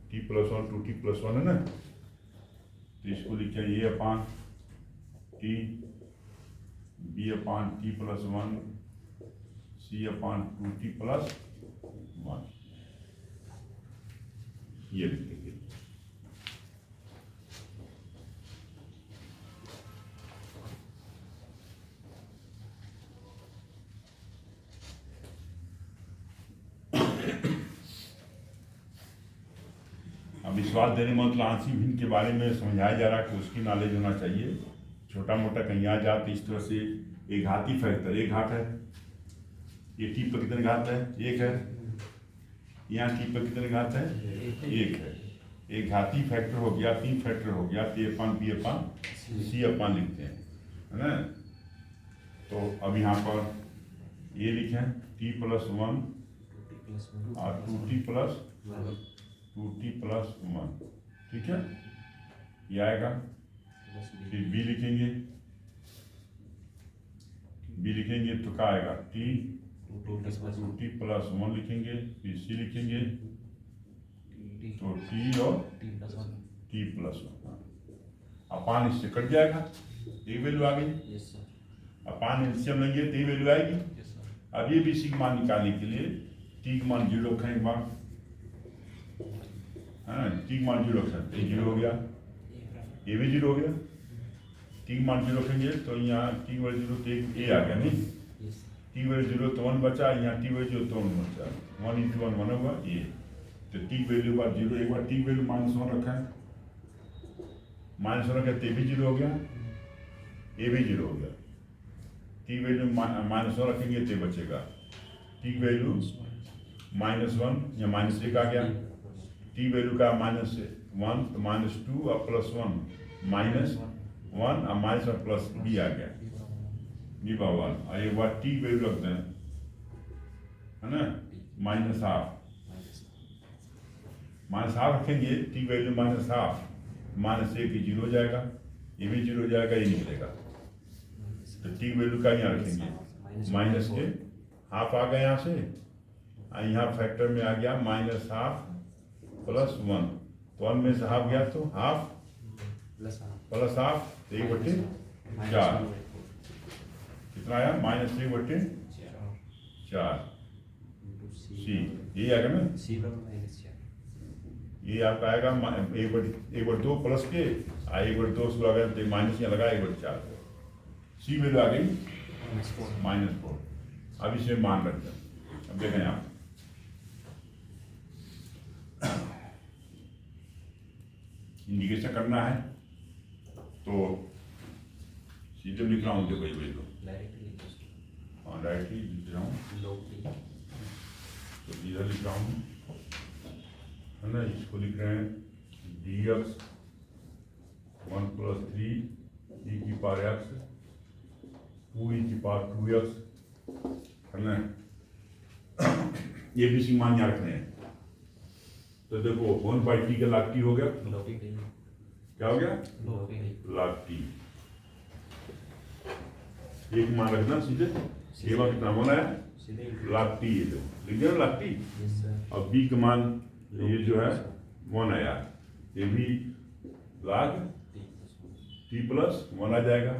t प्लस 1 2t प्लस 1 है ना, तो इसको लिखते हैं ए अपान टी, बी अपान टी प्लस 1, सी अपान 2t प्लस 1, ये लिखेंगे। अब सवाल देने मतलब आंशिक भिन्न के बारे में समझाया जा रहा है कि उसकी नॉलेज होना चाहिए, छोटा मोटा कहीं आ जाते इस तरह से। एक घाती फैक्टर, एक घात है, ये टी पर कितने घात है, एक है, यहाँ टी पर कितने घात है, एक है। एक घाती फैक्टर हो गया, 3 फैक्टर हो गया, ए अपान बी अपान सी अपान लिखते हैं, है ना। तो अब यहाँ पर ये लिखें टी प्लस 1 और 2t प्लस 1, ठीक है, ये आएगा। फिर बी लिखेंगे, तो क्या आएगा, टी 2t प्लस 1 लिखेंगे, फिर सी लिखेंगे तो टी और टी प्लस 1, अपान इससे कट जाएगा, एक वैल्यू आ गई, अपान एलसीएम लेंगे तो ये वैल्यू आएगी। अब ये भी सी मान निकालने के लिए टी का मान 0 रखें एक बार, हाँ टी का मान 0 रखें, ये 0 हो गया, ये भी 0 हो गया, टी का मान 0 रखेंगे तो यहाँ टी वैल्यू 0 तो एक ए आ गया, नहीं टी वैल्यू 0 तो 1 बचा, यहाँ टी वैल्यू 0 तो 1 बचा, 1 × 1 1 हुआ ये, तो टी वैल्यू बार 0, एक बार टी वैल्यू -1 रखा है, -1 रखा तो ये भी 0 हो गया, ये भी 0 हो गया, टी वैल्यू -1 रखेंगे तो बचेगा, टी वैल्यू -1 या -1 आ गया, टी वैल्यू का -1 तो -2 और +1 -1 और -1 प्लस बी आ गया, बी बार 1, और एक बार टी वैल्यू रखते हैं, है ना, -12 रखेंगे, टी वैल्यू -12 -1 0 हो जाएगा, ये भी 0 हो जाएगा, ये निकलेगा, तो टी वैल्यू का यहाँ रखेंगे माइनस के हाफ आ गया यहाँ से, यहाँ फैक्टर में आ गया -12 + 1, तो 1 में से हाफ गया तो हाफ प्लस हाफ, 1/4 कितना आया, -1/4 सी, यही आएगा ना, ये आपका आएगा 1/2 प्लस के 1/2 उसको लगा तो माइनस यहाँ लगा 1/4, सी वैल्यू आ गई -4। अब इसे मान रखते हैं, अब देखें आप इंडिकेशन करना है तो सीधे लिख रहा हूँ, देखो ये वैल्यू हाँ डायरेक्टली लिख रहा हूँ, तो इधर लिख रहा हूँ, है ना, इसको लिख रहे हैं dx 1 + 3 e⁻x 2 e⁻2x, है ना, ये भी सी मान यहाँ रखने हैं, तो देखो 1/t का log t हो गया, क्या हो गया, log t, एक मान रखना सीधे, ये मान कितना होना है, log t, ये लिख दिया log t, और b का मान ये जो है 1 आया, ये भी log t + 1 आ जाएगा,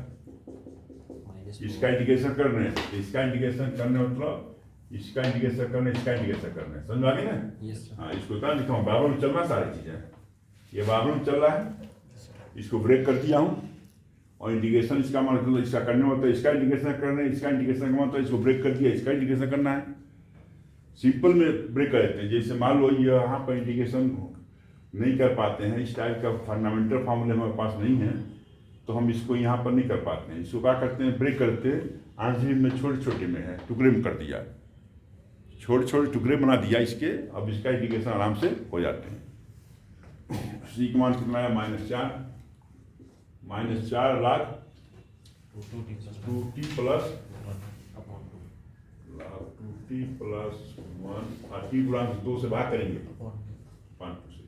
इसका इंडिकेशन करने, इसका इंडिकेशन करने मतलब इसका इंडिकेशन करने, इसका इंडिकेशन करने, समझ आ गई ना। हाँ, इसको क्या लिखा हूँ, बार बार चल रहा सारी चीजें, ये बार बार चल रहा है, इसको ब्रेक कर दिया हूँ, और इंडिकेशन इसका मतलब इसका करने होता है, इसका इंडिकेशन करना, इसका इंडिकेशन करना होता है, इसको ब्रेक कर दिया, इसका इंडिकेशन करना है, सिंपल में ब्रेक कर देते हैं। जैसे मान लो यहाँ पर इंडिकेशन नहीं कर पाते हैं, इस टाइप का फंडामेंटल फार्मूले हमारे पास नहीं है, तो हम इसको यहाँ पर नहीं कर पाते हैं। इसको क्या करते हैं, ब्रेक करते हैं, आंसर में छोटे छोटे में है, टुकड़े में कर दिया, छोटे छोटे टुकड़े बना दिया इसके। अब इसका इंटीग्रेशन आराम से हो जाते हैं। सी का मान कितना है, -4 लाख 2t प्लस 1 t गुणा 2 से भाग करेंगे 5 से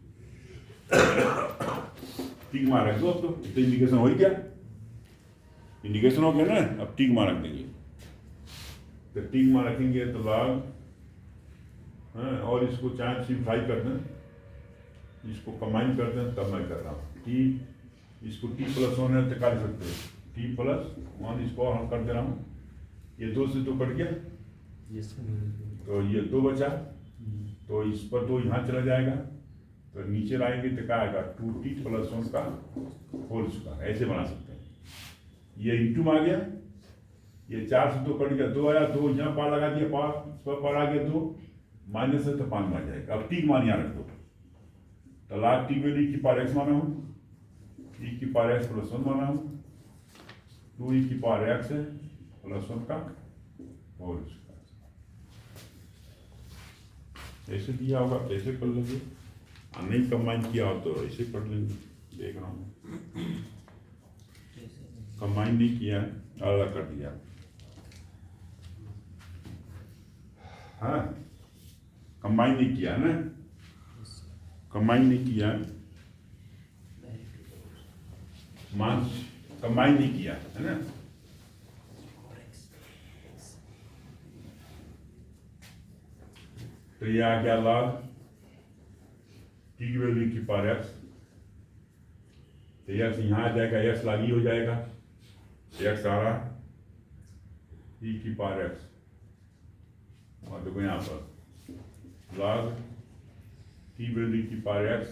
टी मान रख दो। अब तो इंडिकेशन हो गया, इंडिकेशन हो गया ना। अब टी मान रख देंगे, तो टी मान रखेंगे तो log, और इसको चाहे सिम्प्लाई कर दें, इसको कंबाइन कर दें, तब मैं कर रहा हूँ टी, इसको टी प्लस 1 है तो कर सकते हैं टी प्लस 1, इसको हम कर दे रहा हूँ। ये 2 से 2 कट गया, तो ये 2 बचा, तो इस पर 2 यहाँ चला जाएगा, तो नीचे लाएंगे तो क्या आएगा, 2t प्लस 1 का होल स्क्वायर। ऐसे बना सकते हैं। ये इंटू में आ गया, ये 4 से 2 कट गया, 2 आया, 2 यहाँ पार लगा दिया, पार आ गया 2, माइनस है तो 5 में आ जाएगा। अब टी मान यहाँ रख दो, तो लाख टी वैल्यू की पावर x माना हूँ, e की पावर x प्लस 1 माना हूँ, 2e की पावर x है प्लस 1 का होल स्क्वायर। ऐसे दिया होगा, ऐसे कर लेंगे, नहीं कंबाइन किया हो तो ऐसे कर लेंगे। देख रहा हूँ कंबाइन नहीं किया, अलग कर दिया। हाँ, कंबाइन नहीं किया ना, कंबाइन नहीं किया, मान कंबाइन नहीं किया है ना। तो ये आ गया log टी की वैल्यू की पावर x, तो x यहाँ आ जाएगा, x लागी हो जाएगा, x आ रहा e की पावर x, और देखो यहाँ पर log टी वैल्यू की पावर x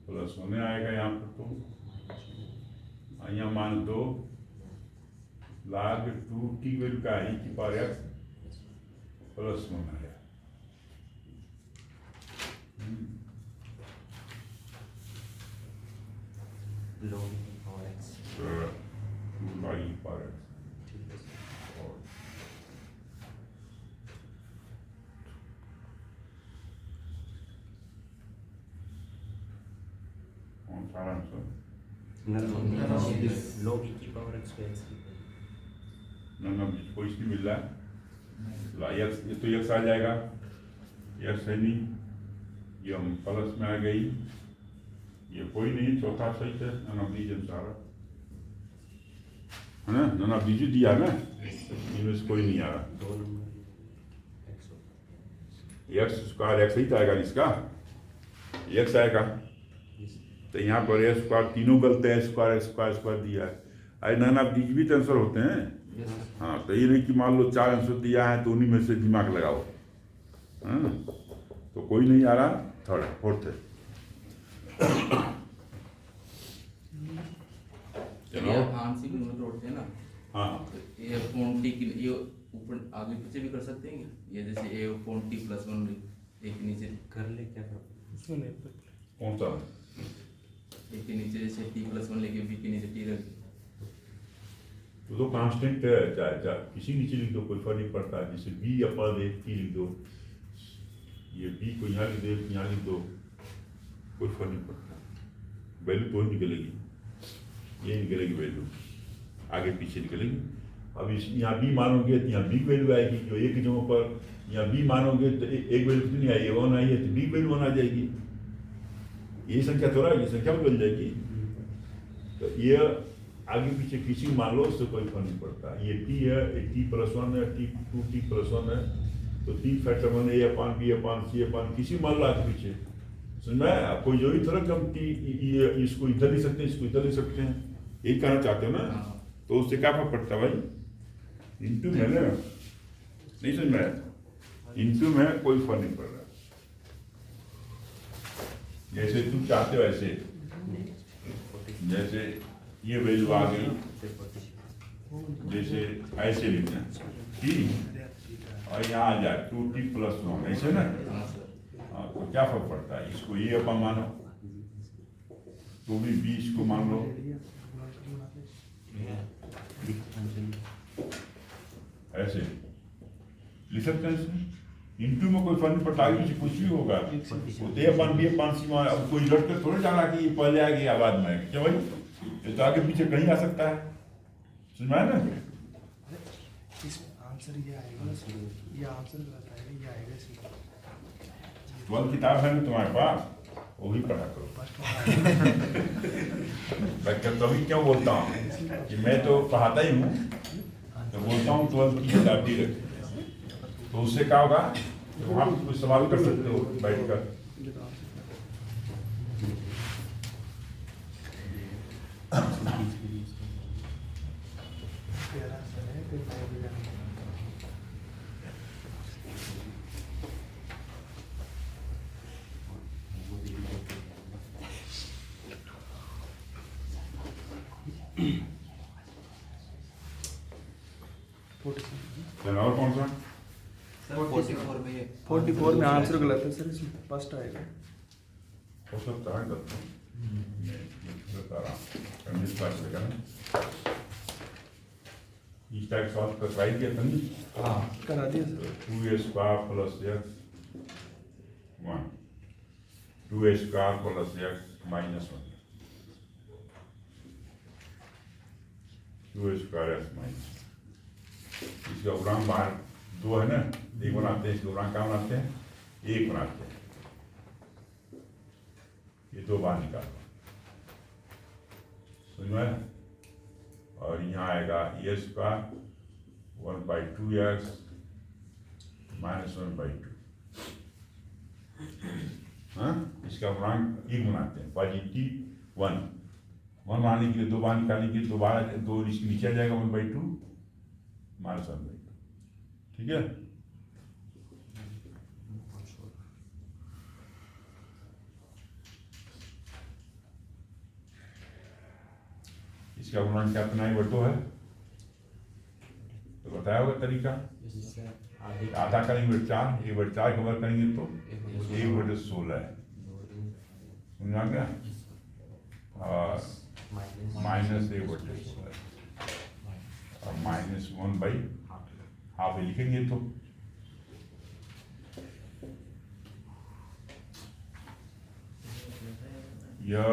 प्लस 1 आएगा यहाँ पर। तो यहाँ मान 2 log 2 टी वैल्यू का e की पावर x प्लस 1 आएगा। log power x log e power x कौन सा आंसर, log e की पावर x पे x की ना कोई नहीं मिल रहा है। x ये तो x आ जाएगा, x है नहीं, ये हम प्लस में आ गई, ये कोई नहीं, चौथा सही है, नन ऑफ दीज सारा है ना, नन ऑफ दीज दिया ना, इनमें से कोई नहीं आ रहा। x स्क्वायर x ही तो आएगा, इसका x आएगा, तो यहाँ पर x स्क्वायर तीनों गलत है, स्क्वायर स्क्वायर स्क्वायर दिया है। अरे नन ऑफ दीज भी तो आंसर होते हैं। हाँ, तो ये नहीं कि मान लो 4 आंसर दिया है तो उन्हीं में से दिमाग लगाओ, हाँ, तो कोई नहीं आ रहा, थर्ड फोर्थ है। ये आंशिक न्यूनतम तोड़ते हैं ना। हाँ, ये अपॉन टी की ये ऊपर आगे पीछे भी कर सकते हैं क्या? ये जैसे ए अपॉन टी प्लस 1 एक के नीचे कर ले क्या कर उसमें नहीं कौन सा, एक के नीचे जैसे टी प्लस 1 लेके बी के नीचे टी रख तो कांस्टेंट है, चाहे किसी नीचे लिख दो, कोई फर्क नहीं पड़ता। जैसे बी अपॉन ए टी लिख दो, ये बी को यहाँ लिख दो, यहाँ लिख दो, कोई फर्क नहीं पड़ता, वैल्यू तो ही निकलेगी, ये निकलेगी वैल्यू, आगे पीछे निकलेगी। अब इस यहाँ बी मानोगे तो यहाँ बी वैल्यू आएगी, जो एक जगह पर यहाँ बी मानोगे तो एक वैल्यू तो नहीं आई, 1 आई है तो बी वैल्यू 1 आ जाएगी। ये संख्या थोड़ा, ये संख्या बदल जाएगी। तो ये आगे पीछे किसी मान लो, उससे कोई फर्क नहीं पड़ता। ये टी है, टी प्लस 1 है, टी 2t प्लस 1 है, तो 3 फैक्टर 1 ए अपॉन बी अपॉन सी अपॉन किसी मान लो आगे पीछे, समझ में आया? कोई जो ही थोड़ा कम टी, ये इसको इधर ले सकते हैं, इसको इधर ले सकते हैं, यही कहना चाहते हो ना। तो उससे क्या फर्क पड़ता है भाई, इंटू में ना, नहीं समझ में आया? इंटू में कोई फर्क नहीं पड़ रहा, जैसे तुम चाहते हो ऐसे, जैसे ये वैल्यू आ गई, जैसे ऐसे लिखना ठीक, और यहाँ आ जाए 2t प्लस 1 ऐसे ना। हाँ, तो क्या फर्क पड़ता है, इसको ये अपन मानो तो भी 20 को मान लो, ऐसे लिख सकते हैं इसमें। इंटू में कोई फर्क नहीं पड़ता, आगे पीछे कुछ भी होगा। तो ये पान बी पान सीमा, अब कोई लट कर थोड़ी जाना कि ये पहले आ गया बाद में, क्या भाई ये तो आगे पीछे कहीं आ सकता है, समझ में आया ना? आंसर ये आएगा, ये आंसर गलत आएगा, ये आएगा सीधा। 12 किताब है ना तुम्हारे पास, वो भी पढ़ा करो। मैं कभी क्यों बोलता हूँ कि मैं तो पढ़ाता ही हूँ, तो बोलता हूँ 12 की किताब भी रखे, तो उससे क्या होगा, तो वहाँ कुछ सवाल कर सकते हो बैठ कर। और कौन सा? सर 44 में ये 44 में आंसर गलत है सर, इसमें फर्स्ट आएगा। हो सकता है गलत हो। मैं बता रहा हूँ, कंप्लीट क्लास में करना। इस टाइप सॉल्व कर ट्राई किया था नहीं? हाँ करा दिया sir. 2a square plus x 1, 2a square plus x minus 1, 2a square x minus, इसका गुणांक बाहर 2 है ना, एक बनाते हैं, इसका गुणांक क्या बनाते हैं, 1 बनाते हैं, ये 2 बाहर निकालो, समझ में? और यहाँ आएगा ए स्क्वायर 1/2x माइनस 1/2, हाँ, इसका गुणांक 1 बनाते हैं, पॉजिटिव 1 बनाने के लिए 2 बार निकालने के लिए 2 बार 2 नीचे आ जाएगा 1/2 माइनस 1/2, ठीक है? इसका गुणांक क्या इतना ही बटो है, तो बताया होगा तरीका। आधा करेंगे 4, 1/4 का वर्ग करेंगे तो 1/16 है, समझ गया? और माइनस 1/16 और माइनस 1/2 लिखेंगे तो यह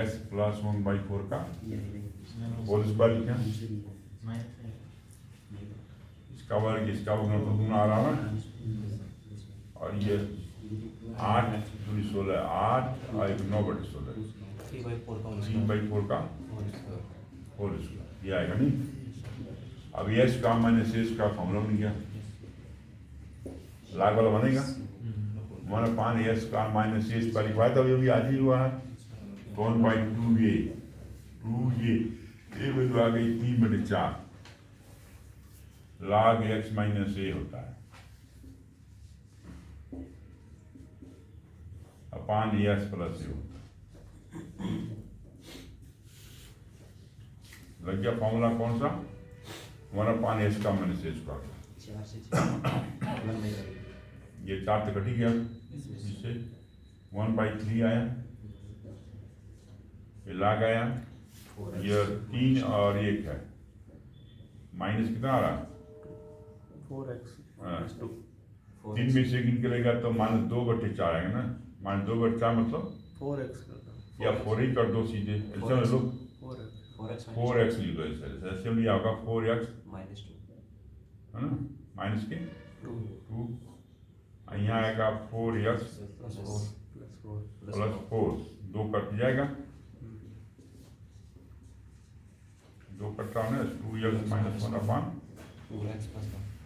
x प्लस 1/4 का होल स्क्वायर लिखें, इसका वर्ग इसका वर्ग तो गुना आ रहा है, और ये 8 दूनी 16, 8 और 9/16, 3/4 का होल स्क्वायर, ये आएगा नहीं। अब ये का माइनस एस का फॉर्मूला बन गया, लाग वाला बनेगा, 1/s का माइनस एस का लिखवाया था, अभी आज ही हुआ है, 1/2a, 2a, ये वैल्यू आ गई 3/4, log x माइनस a होता है अपान s प्लस a होता है। लग गया फॉर्मूला कौन सा? 1/s का माइनस a स्क्वायर, ये 4 तो कट ही गया, इससे 1/3 आया, ये लाग आया, ये 3 और 1 है, माइनस कितना आ रहा? 4x 3 में से एक निकलेगा तो -2/4 आएगा ना, -2/4 मतलब 4x कर दो, या 4 ही कर दो सीधे, ऐसे में लोग 4x 4x लिख दो, ऐसे में होगा 4x -2 है ना, माइनस के 2, यहाँ आएगा 4x प्लस 4, 2 कट जाएगा, 2 कट रहा है, 2x माइनस 1 अपान 2x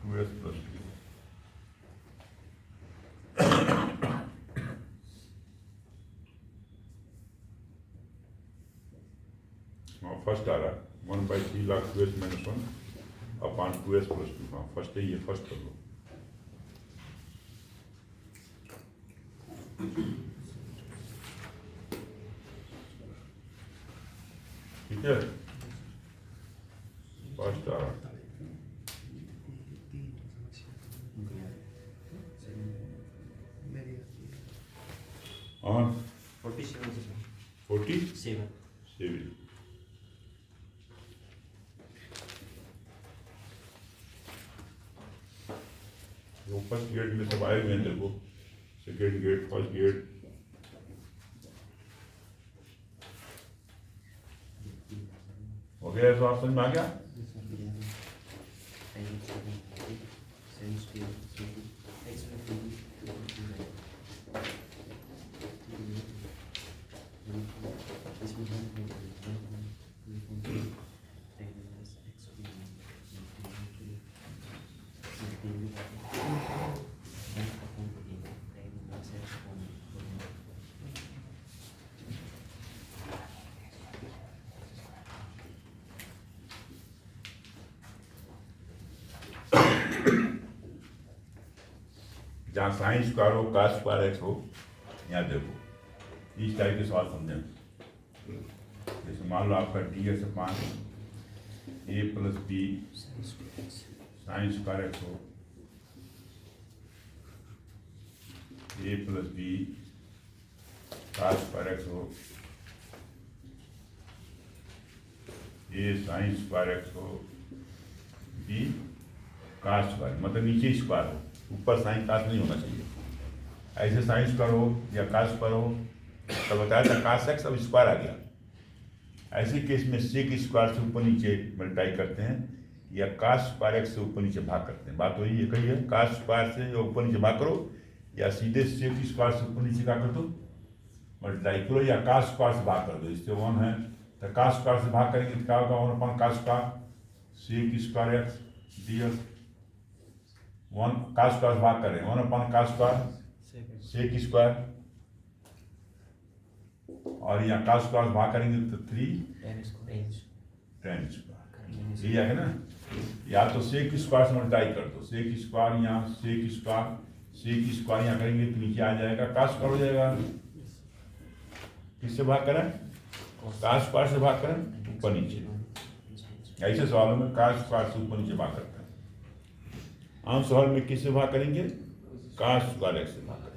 प्लस 2। फर्स्ट आ रहा है 1/3 लाख 2x माइनस 1 अपान 2x प्लस 2 का फर्स्ट है, ये फर्स्ट कर लो, ठीक है? फर्स्ट आ रहा है, और 47 47 तो फर्स्ट गेट में सब आए हुए हैं तेरे को, सेकेंड गेट, फर्स्ट गेट। हो गया सवाल समझ में आ गया? जहाँ साइन स्क्वायर हो, कास स्क्वायर एक्स हो, यहाँ देखो इस टाइप के सवाल समझें। जैसे मान लो आपका d s upon a plus b sine square x हो, a plus b cos square x हो, ए साइन स्क्वायर एक्स हो, बी कास स्क्वायर, मतलब नीचे स्क्वायर हो, ऊपर साइन कास नहीं होना चाहिए। ऐसे साइन स्क्वायर हो या कास स्क्वायर हो, तो बताया था कास एक्स अब स्क्वायर आ गया। ऐसे केस में सेक स्क्वायर से ऊपर नीचे मल्टीप्लाई करते हैं या कास स्क्वायर एक्स से ऊपर नीचे भाग करते हैं। बात वही है, कही है कास स्क्वायर से ऊपर नीचे भाग करो या सीधे सेक स्क्वायर से ऊपर नीचे क्या कर दो, मल्टीप्लाई करो, या कास स्क्वायर से भाग कर दो। इससे 1 है तो कास स्क्वायर से भाग करेंगे तो क्या होगा, 1 upon cos square sec square x d x. 1 cos square से भाग करें 1 upon cos square sec square, और यहाँ कास स्क्वायर से भाग करेंगे तो 3 tan स्क्वायर। यही है ना, या तो सेक स्क्वायर से मल्टीप्लाई कर दो, सेक स्क्वायर यहाँ सेक स्क्वायर यहाँ करेंगे तो नीचे आ जाएगा कास स्क्वायर हो जाएगा। किससे भाग करें, कास स्क्वायर से भाग करें ऊपर नीचे। ऐसे सवालों में कास स्क्वायर से ऊपर नीचे भाग करते हैं। आम सवाल में किससे भाग करेंगे, कास स्क्वायर एक्स से भाग करेंगे।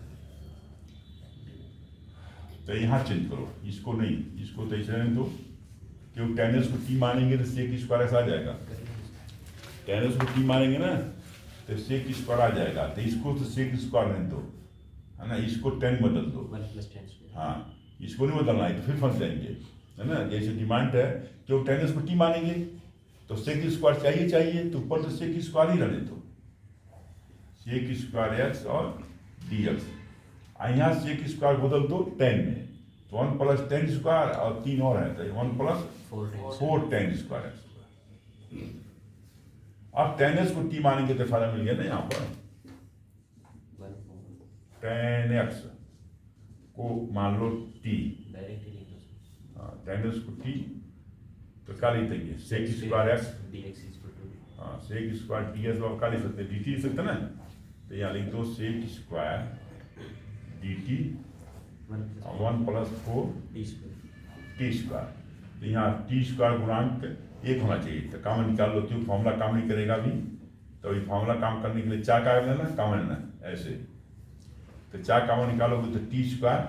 तो यहाँ चेंज करो, इसको नहीं, इसको तो ऐसे रहने दो, क्योंकि tan x को t मानेंगे तो सेक स्क्वायर एक्स आ जाएगा। tan x को t मानेंगे ना तो सेक स्क्वायर आ जाएगा, तो इसको तो सेक स्क्वायर रहने दो, है ना, इसको 10 बदल दो। हाँ, इसको नहीं बदलना है तो फिर फंस जाएंगे, है ना। जैसे डिमांड है क्योंकि tan x को t मानेंगे तो सेक स्क्वायर चाहिए तो ऊपर तो सेक स्क्वायर ही रहने दो, सेक स्क्वायर एक्स और डी एक्स। यहाँ सेक स्क्वायर बदल दो 10 में, तो 1 प्लस tan स्क्वायर और 3 और है तो 1 प्लस 4 tan स्क्वायर एक्स। अब tan x को t मानेंगे तो फायदा मिल गया ना यहाँ पर। tan x को मान लो t, हाँ tan x को t तो क्या लिख देंगे सेक स्क्वायर एक्स, हाँ सेक स्क्वायर डी एस क्या लिख सकते डी टी लिख सकते ना, तो यहाँ लिख दो sec square d t 1 plus 4 t square. तो यहाँ टी स्क्वायर गुणांक 1 होना चाहिए, तो कॉमन निकाल लो, क्योंकि फॉर्मूला काम नहीं करेगा अभी, तो ये फॉर्मूला काम करने के लिए क्या क्या लेना, कॉमन लेना ऐसे। तो 4 कॉमन निकालोगे तो टी स्क्वायर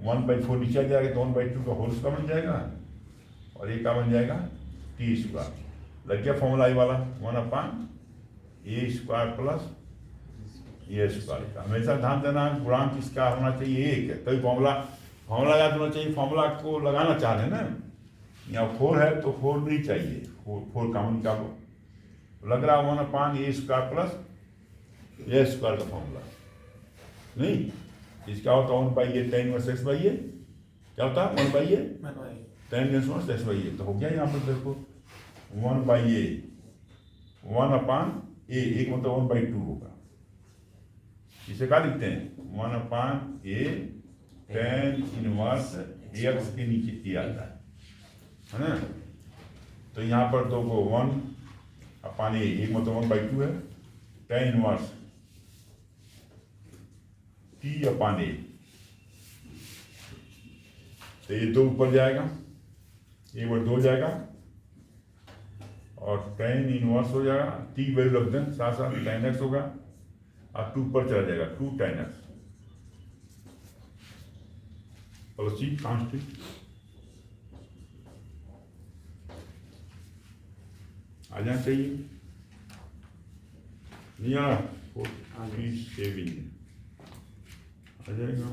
1/4 नीचे आ जाएगा तो 1/2 का होल स्क्वायर बन जाएगा, और ये क्या बन जाएगा टी स्क्वायर। लग गया फॉर्मूला आई वाला 1 upon a square plus a square का। हमेशा ध्यान देना गुणांक इसका होना चाहिए 1 है, तभी फॉर्मूला याद होना चाहिए। फॉर्मूला को लगाना चाह रहे हैं ना, यहाँ 4 है तो 4 नहीं चाहिए, 4 कॉमन निकालो, लग रहा 1 upon a square plus a square का फॉर्मूला नहीं, इसका होता 1/a tan inverse x by a, क्या होता है 1/a tan inverse x by a. तो हो गया यहाँ पर देखो 1/a 1 अपॉन a, एक मतलब 1/2 होगा। इसे क्या लिखते हैं 1 upon a tan inverse x के नीचे a आता है ना। तो यहाँ पर दो को 1 अपॉन a, एक मतलब 1/2 है, tan inverse t upon a, तो ये 2 ऊपर जाएगा, 1/2 हो जाएगा, और tan इनवर्स हो जाएगा, t वैल्यू रख दें साथ साथ, tan x होगा और 2 ऊपर चला जाएगा 2 tan x plus c constant आ जाना चाहिए। नहीं आ रहा 47 आ जाएगा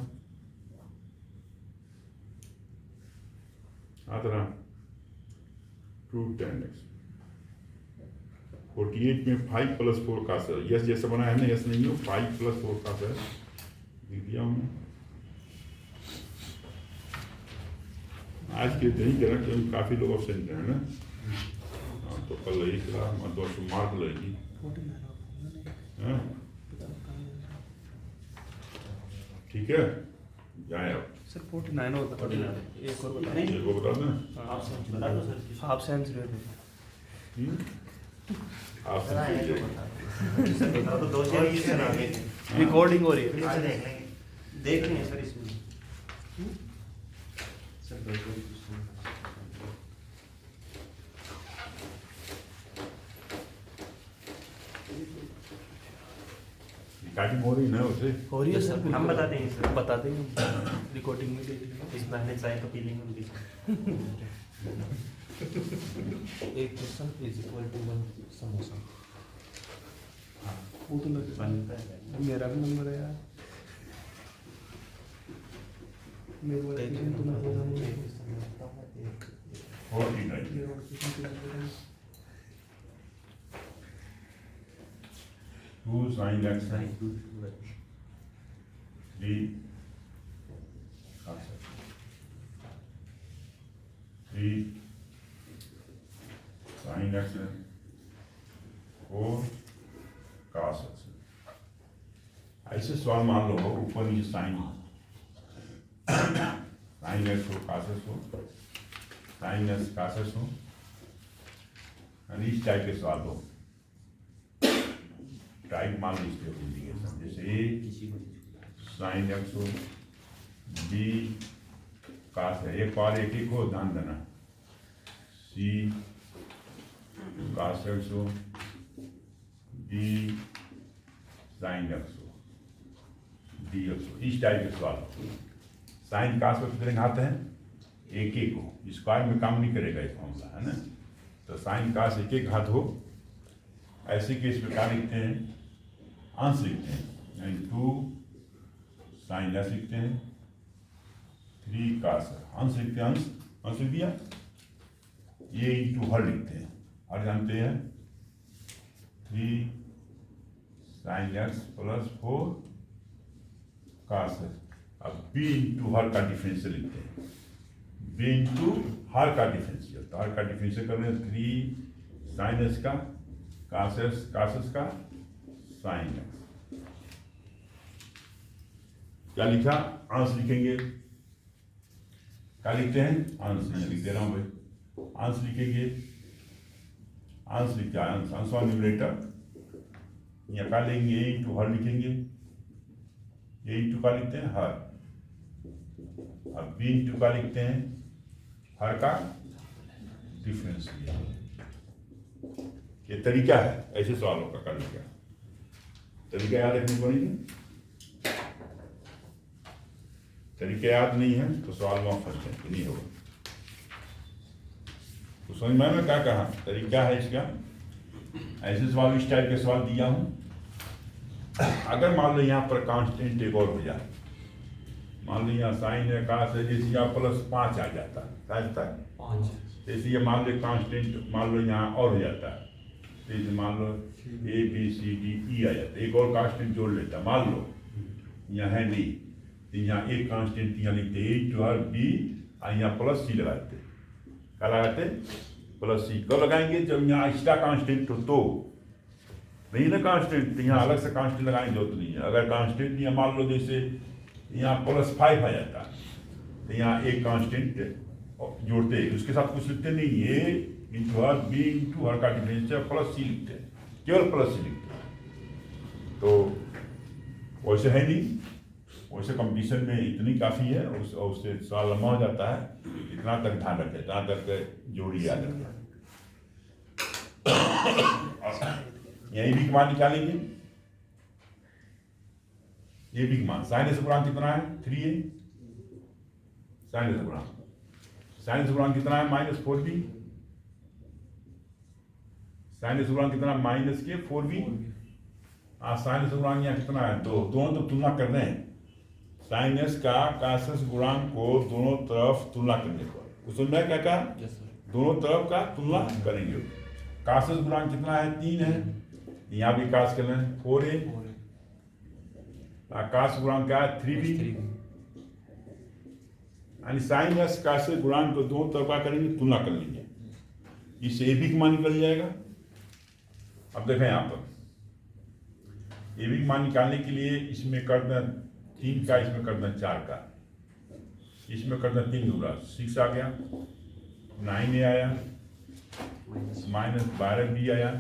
आता रहा 210x 48 में 5 + 4 का सर यस जैसा बना है ना यस नहीं हो 5 + 4 का सर लिख दिया हूँ आज के दिन करें क्योंकि काफ़ी लोग ऑप्शन हैं ना हाँ तो कल यही खिला 200 मार्क लगेगी 49 हाँ ठीक है जाए आप सर 49 होता है एक और बता ये को बता दें हाफ सेंस रेट आप तो 2 शेयर ही करा के रिकॉर्डिंग हो रही है देख रहे हैं सर इसमें सर रिकॉर्डिंग हो रही ना उसे हो रही है सर हम बता देंगे सर। बता देंगे रिकॉर्डिंग में देख लेंगे इस बहाने चाय तो पी लेंगे उनकी 1 person is equal to 1 samosa वो तो लग बनता है मेरा भी नंबर है यार मेरे को एप्लीकेशन तो मैं बोला नहीं और ठीक है ये और किसी के लिए 2 sin x 3 3 sin x 4 cos x ऐसे सवाल मान लो ऊपर नीचे साइन साइन एक्स हो cos x हो साइन एक्स cos x हो और इस टाइप के सवाल हो टाइप मान लीजिए इंडिकेशन जैसे ए साइन एक्स हो बी कास है एक और एक हो ध्यान देना सी कास एक्स हो डी साइन एक्स हो डी एक्स हो इस टाइप के सवाल हो साइन कास को कितने आते हैं एक एक हो स्क्वायर में काम नहीं करेगा ये फॉर्मूला है ना तो साइन कास एक एक घात हो ऐसे केस में क्या लिखते हैं अंश लिखते हैं यानी 2 साइन एक्स लिखते हैं 3 कास अंश लिखते हैं अंश लिख दिया ये इंटू हर लिखते हैं हर जानते हैं 3 साइन एक्स + 4 कास अब बी इंटू हर का डिफरेंशियल लिखते हैं बी इंटू हर का डिफरेंशियल तो हर का डिफरेंशियल कर रहे हैं 3 साइन एक्स का कास एक्स का साइन एक्स क्या लिखा अंश लिखेंगे क्या लिखते हैं अंश लिख दे रहा हूं भाई अंश लिखेंगे अंश लिखा अंश अंश और न्यूमरेटर यहाँ क्या लेंगे ए इंटू हर लिखेंगे ए इंटू का लिखते हैं हर अब बी इंटू का लिखते हैं हर का डिफरेंस ये तरीका है ऐसे सवालों का करने का तरीका याद रखने को नहीं तरीका याद नहीं है तो सवाल वहां फंसते हैं नहीं होगा तो समझ में क्या कहा तरीका है इसका ऐसे सवाल इस टाइप के सवाल दिया हूं अगर मान लो यहाँ पर कांस्टेंट एक और हो जाए मान लो यहाँ साइन है कास है जैसे यहाँ +5 आ जाता है क्या है 5 जैसे ये मान लो कांस्टेंट मान लो यहाँ और हो जाता है जैसे मान लो A B C D E आ जाता है एक और कांस्टेंट जोड़ लेता मान लो यहाँ है नहीं तो यहाँ एक कांस्टेंट यहाँ लिखते A इंटू हर B और यहाँ +C लगाते क्या लगाते +C कब लगाएंगे जब यहाँ एक्स्ट्रा कांस्टेंट हो तो नहीं ना कांस्टेंट तो यहाँ अलग से कांस्टेंट लगाएंगे जरूरत नहीं है अगर कांस्टेंट यहाँ मान लो जैसे यहाँ +5 आ जाता है तो यहाँ एक कांस्टेंट जोड़ते हैं उसके साथ कुछ लिखते नहीं A इंटू हर B इंटू हर का डिफरेंशियल +C लिखते हैं केवल +C लिखते हैं तो वैसे है नहीं वैसे कंपटीशन में इतनी काफ़ी है और उससे सवाल लंबा हो जाता है इतना तक ध्यान रखें जहाँ तक जोड़ी याद रखें यही भी मान निकालेंगे ये भी मान साइन से गुणांक कितना है 3 है साइन से गुणांक कितना है -4b साइन से गुणांक कितना -4b साइन एस गुणांक यहाँ कितना है? 2। दोनों तो तुलना कर रहे हैं, साइन एस का कास एस गुणांक को दोनों तरफ तुलना करने पर, उसमें मैं क्या कहा? Yes sir. दोनों तरफ का तुलना करेंगे। कास एस गुणांक कितना है? 3 है। यहाँ भी कास कर रहे हैं 4a। कास गुणांक क्या है? 3b। यानी साइन एस कास एस गुणांक को दोनों तरफ का करेंगे, तुलना कर लेंगे, इससे ए बी का मान निकल जाएगा। अब देखें यहाँ पर ए बी का मान निकालने के लिए इसमें कर दें 3 का, इसमें कर दें 4 का, इसमें कर दें 3 दूरा 6 आ गया, 9a आया, -12b आया,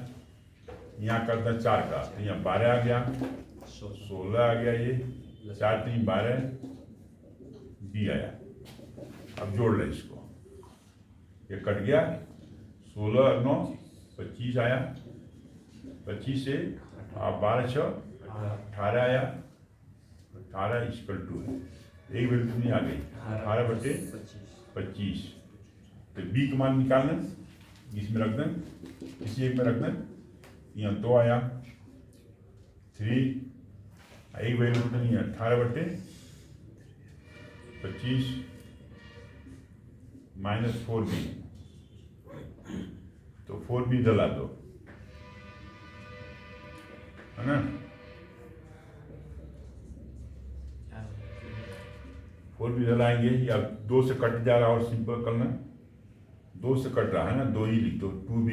यहाँ कर दें 4 का, तो यहाँ 12 आ गया, 16 आ गया, ये 4 3 12 b आया। अब जोड़ लें इसको, ये कट गया, 16 9 25 आया, 25 से 12 6 18 आया, 18 = है, एक वैल्यू कितनी आ गई? 18/25। तो बी का मान निकालना, इसमें रख दें, किसी एक में रख दें, यहाँ 2 आया, 3, एक वैल्यू कितनी है? 18/25 -4b, तो 4b डला दो, है ना? 4b डलाएंगे, या 2 से कट जा रहा, और सिंपल करना, 2 से कट रहा है ना, 2 ही लिख दो, 2b,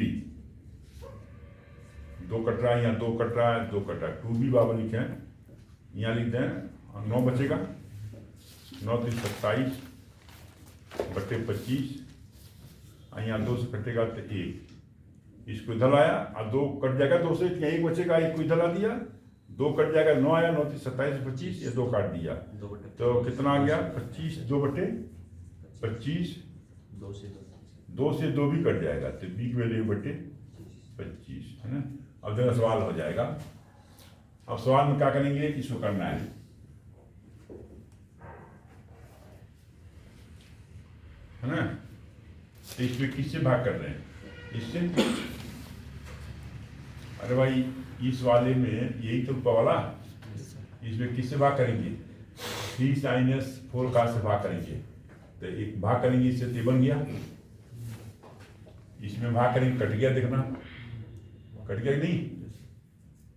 2 कट रहा है, यहाँ 2 कट रहा है, 2 कट रहा है, 2b बाबा लिखे हैं, यहाँ लिखते हैं, 9 बचेगा, 9 3 27/25, यहाँ 2 से कटेगा तो 1, इसको इधर लाया, और 2 कट जाएगा, 2 से यहाँ 1 बचेगा, 1 को इधर ला दिया, 2 कट जाएगा, 9 आया, 9 3 27/25, ये 2 काट दिया, तो कितना आ गया? 25 2/25, 2 से 2 भी कट जाएगा, तो b की वैल्यू 1/25, है ना? अब जरा सवाल हो जाएगा। अब सवाल में क्या करेंगे? इसको करना है, है ना? तो इसमें किससे भाग कर रहे हैं? इससे। अरे भाई, इस वाले में यही तो ऊपर वाला, इसमें किससे भाग करेंगे? 3 sin s 4 का से भाग करेंगे, तो एक भाग करेंगे, इससे तो बन गया, इसमें भाग करेंगे, कट गया, देखना कट गया कि नहीं?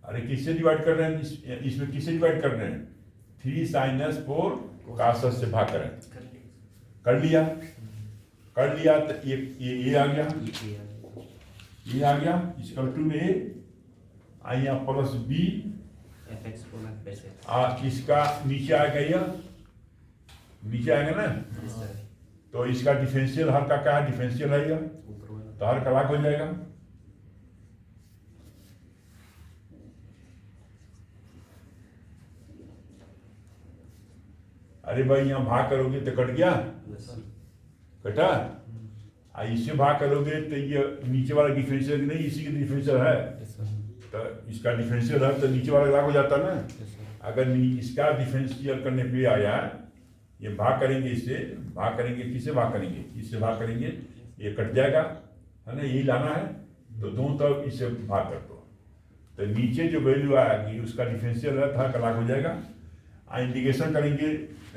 अरे किससे डिवाइड कर रहे हैं? इसमें किससे डिवाइड कर रहे हैं? 3 sin s 4 cos s से भाग करें, कर लिया, तो ये आ गया, ये आ गया, इसका 2 में यहाँ प्लस b, इसका नीचे आएगा, यह नीचे आएगा ना, तो इसका डिफरेंशियल हर का क्या है? डिफरेंशियल है यह, तो हर का लाख हो जाएगा। अरे भाई, यहाँ भाग करोगे तो कट गया, कटा, इससे भाग करोगे तो ये नीचे वाला डिफरेंशियल नहीं, इसी की डिफरेंशियल है, तो इसका डिफरेंशियल है, तो नीचे वाला लाख हो जाता ना। अगर इसका डिफरेंशियल करने पे आया, ये भाग करेंगे, इससे भाग करेंगे, किससे भाग करेंगे? इससे भाग करेंगे, ये कट जाएगा, है ना? यही लाना है, तो दोनों तरफ इससे भाग कर दो, तो नीचे जो वैल्यू आएगी उसका डिफरेंशियल है, था का लाख हो जाएगा। इंटीग्रेशन करेंगे,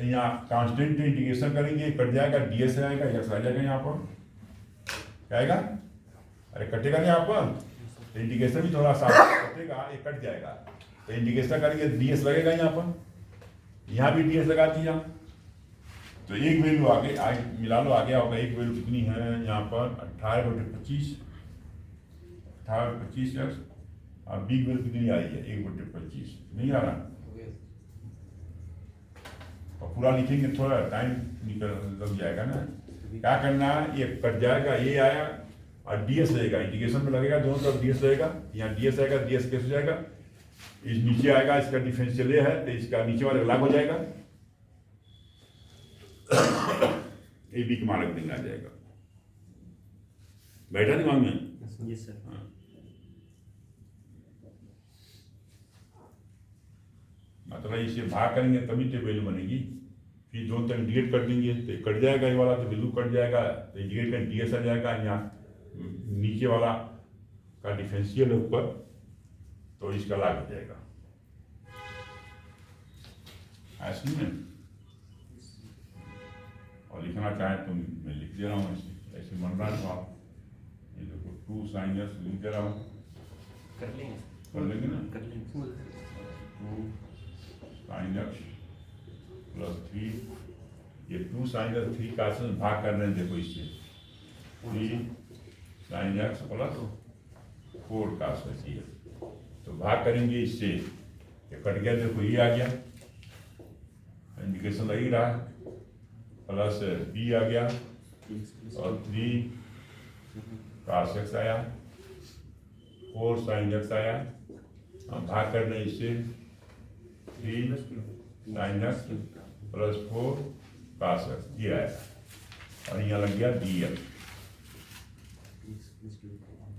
यहाँ कांस्टेंट इंटीग्रेशन करेंगे, कट जाएगा, ds आएगा, x आ जाएगा, यहाँ पर क्या आएगा? अरे कटेगा नहीं यहाँ पर, तो इंटीग्रेशन भी थोड़ा सा कटेगा, ये कट जाएगा, तो इंटीग्रेशन करेंगे, ds लगेगा यहाँ पर, यहाँ भी ds लगा दिया, तो एक वैल्यू आगे मिला लो, आ गया होगा। एक वैल्यू कितनी है यहाँ पर? 18/25, 18/25 x, और बी वैल्यू कितनी आई है? 1/25, नहीं आ रहा, और पूरा लिखेंगे, थोड़ा टाइम निकल लग जाएगा ना। क्या करना है? ये कट जाएगा, ये आया, और ds रहेगा, इंटीग्रेशन में लगेगा, दोनों तरफ ds रहेगा, यहाँ ds आएगा, ds कैसे हो जाएगा? इस नीचे आएगा, इसका डिफरेंशियल है, तो इसका नीचे वाले लाभ हो जाएगा, ए बी का मान रख देंगे, आ जाएगा। बैठा दिमाग में? Yes sir. हाँ। मतलब इसे भाग करेंगे तभी तो वैल्यू बनेगी, फिर दोनों तक इंटीग्रेट कर देंगे तो कट जाएगा, ये वाला तो वैल्यू कट जाएगा, तो इंटीग्रेट कर ds आ जाएगा, यहाँ नीचे वाला का डिफरेंशियल है ऊपर, तो इसका लाभ हो जाएगा। ऐसे में और लिखना चाहे तो मैं लिख दे रहा हूँ ऐसे ऐसे बन रहा है। तो आप ये देखो 2 sin x लिख दे रहा हूँ, कर लेंगे कर लेंगे ना। कर लेंगे 2 sin x प्लस 3, ये 2 sin x 3 का असल भाग कर रहे हैं, देखो इससे 3 sin x प्लस 4 का असल ये तो भाग करेंगे इससे, ये कट गया, देखो ये आ गया, इंडिकेशन लग ही रहा है, प्लस b आ गया और 3 cos x आया, 4 sin x आया, हम भाग कर रहे हैं इससे 3 sin x plus 4 cos x ये आया, और यहाँ लग गया dx,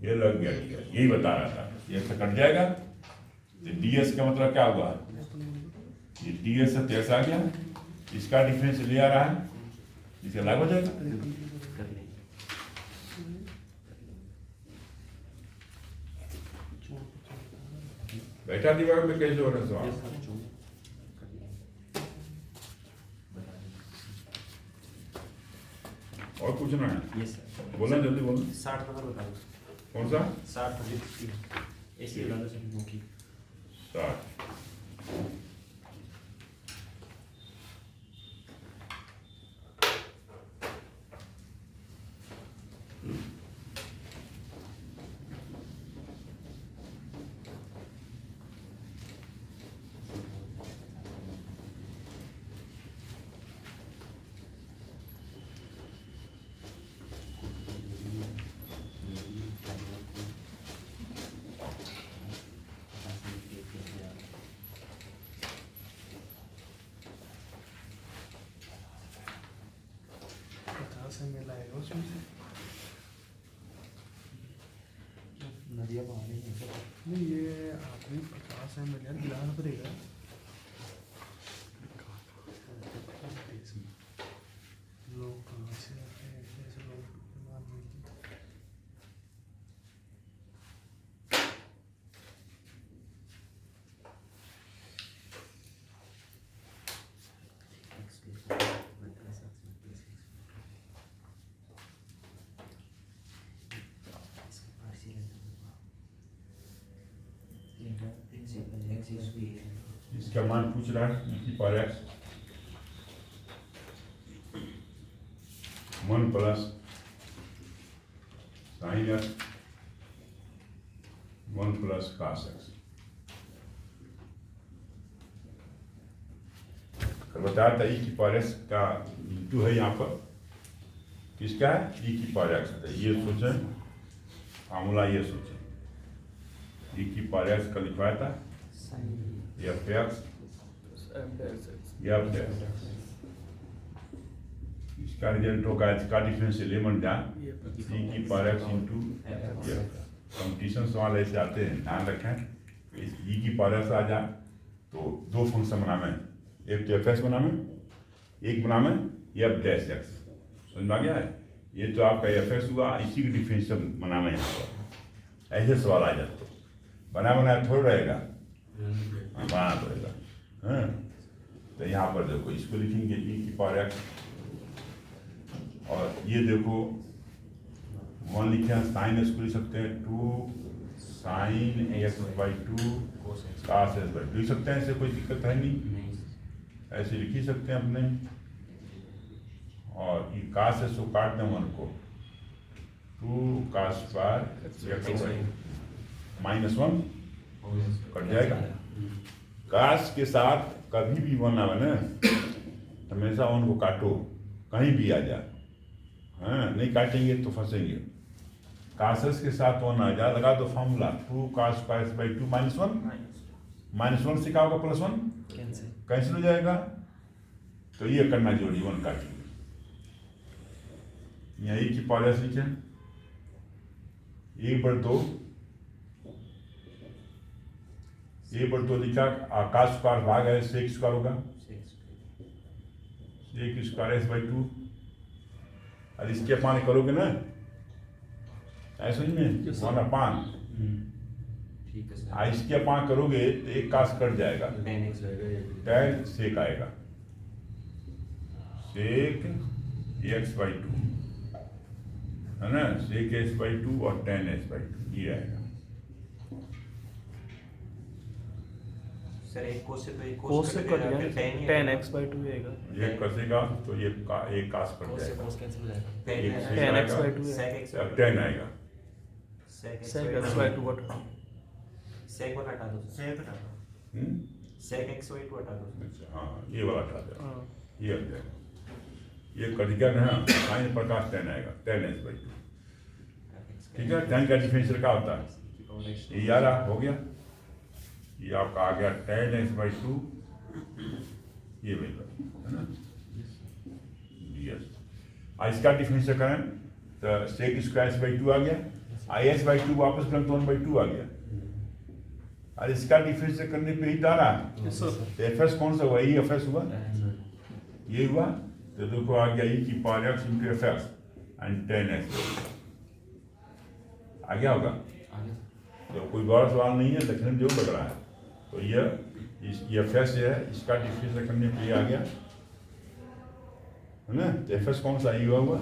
ये लग गया dx, यही बता रहा था, ये ऐसा कट जाएगा तो dx का मतलब क्या हुआ, ये dx से तेज आ गया, इसका डिफरेंस ले आ रहा है, इसे अलग हो जाएगा। कर लेंगे बैठा दिमाग में कैसे हो रहा है सवाल? और पूछना है? यस सर बोलना जल्दी बोलो। 60 नंबर बता दो कौन सा? 60 ऐसे बता दो सर बुकी 60। में लाएगा उसमें से नदिया पानी है सर नहीं, ये आदमी 50 ml यार दिलाना पड़ेगा। लोग कहाँ से आते हैं ऐसे लोग बीमार नहीं होते। इसका मान पूछ रहा है e की power x 1 plus sin x 1 plus cos x। बताया था e की पावर x का इंटू है यहाँ पर, किसका है? e की पावर x है, ये सोचें फार्मूला, ये सोचें e की पावर x का लिखवाया था f x इसका रिजल्ट होगा, इसका डिफरेंस एलिमेंट ध्यान e की पावर x इंटू कंपटीशन सवाल ऐसे आते हैं, ध्यान रखें। e की पावर x आ जाए तो 2 फंक्शन बनावे, एक तो f x बनावे, एक बनावे f डैश x, समझ में आ गया है? ये तो आपका f x हुआ, इसी की डिफरेंशियल बनावे यहाँ पर, ऐसे सवाल आ जाते, बना बनाया थोड़ा रहेगा, बनाना पड़ेगा। हाँ, तो यहाँ पर देखो इसको लिखेंगे e की पावर x, और ये देखो 1 लिखे हैं, साइन x को लिख सकते हैं 2 sin x/2 cos x/2 लिख सकते हैं, ऐसे कोई दिक्कत है नहीं, ऐसे लिख ही सकते हैं अपने। और ये cos x को काट दें 1 को, 2 cos x/1 कट जाएगा। cos के साथ कभी भी 1 आवे ना, हमेशा 1 को काटो, कहीं भी आ जाए, हाँ नहीं काटेंगे तो फंसेंगे। cos x के साथ 1 आ जाए, लगा दो फॉर्मूला 2 cos x/2 -1 से क्या होगा +1 कैंसिल हो जाएगा, तो ये करना जरूरी, 1 काटेंगे। यहाँ e की पावर x लिखे 1/2 लिखा, आकाश स्क्वायर भाग है sec स्क्वायर होगा, sec स्क्वायर x/2, और इसके अपान करोगे ना, ऐसे ही में 1/, ठीक है सर। इसके पाँच करोगे तो एक कास कट जाएगा, 10x tan सेक आएगा, सेक x/2 है ना, सेक x/2 और tan x/2 ये आएगा। सर एक कोस से तो एक कोस से कट गया, 10x/2 आएगा। ये कसेगा तो ये एक कास कट कोस से जाएगा, कोस कैंसिल हो जाएगा। एक सेक 10x/2 आएगा, sec x अब tan आएगा। sec sec x/2 हटा। sec 1 हटा दो sec हटा दो, हम्म? sec x/2 हटा दो। अच्छा हाँ, ये वाला हटा दे, हाँ। ये हट जाएगा, ये कट गया ना, साइन प्रकाश tan आएगा, tan x/2। ठीक है, tan का डिफरेंशियल क्या होता है, ये यारा हो गया, ये आपका आ गया tan x/2, ये वही है ना, यस। इसका डिफरेंशियल करें तो sec स्क्वायर x/2 आ गया, x/2 वापस करें तो 1/2 आ गया, और इसका डिफरेंशियल करने पे ही डाला Yes, sir. तो fs कौन सा हुआ, ये fs हुआ, ये हुआ, तो देखो आ गया e की power x into fs and tan x आ गया होगा। तो कोई बड़ा सवाल नहीं है, देखने में जो लग रहा है, तो ये fs है, इसका डिफरेंशियल करने पे ये आ गया है ना, तो fs कौन सा, ये हुआ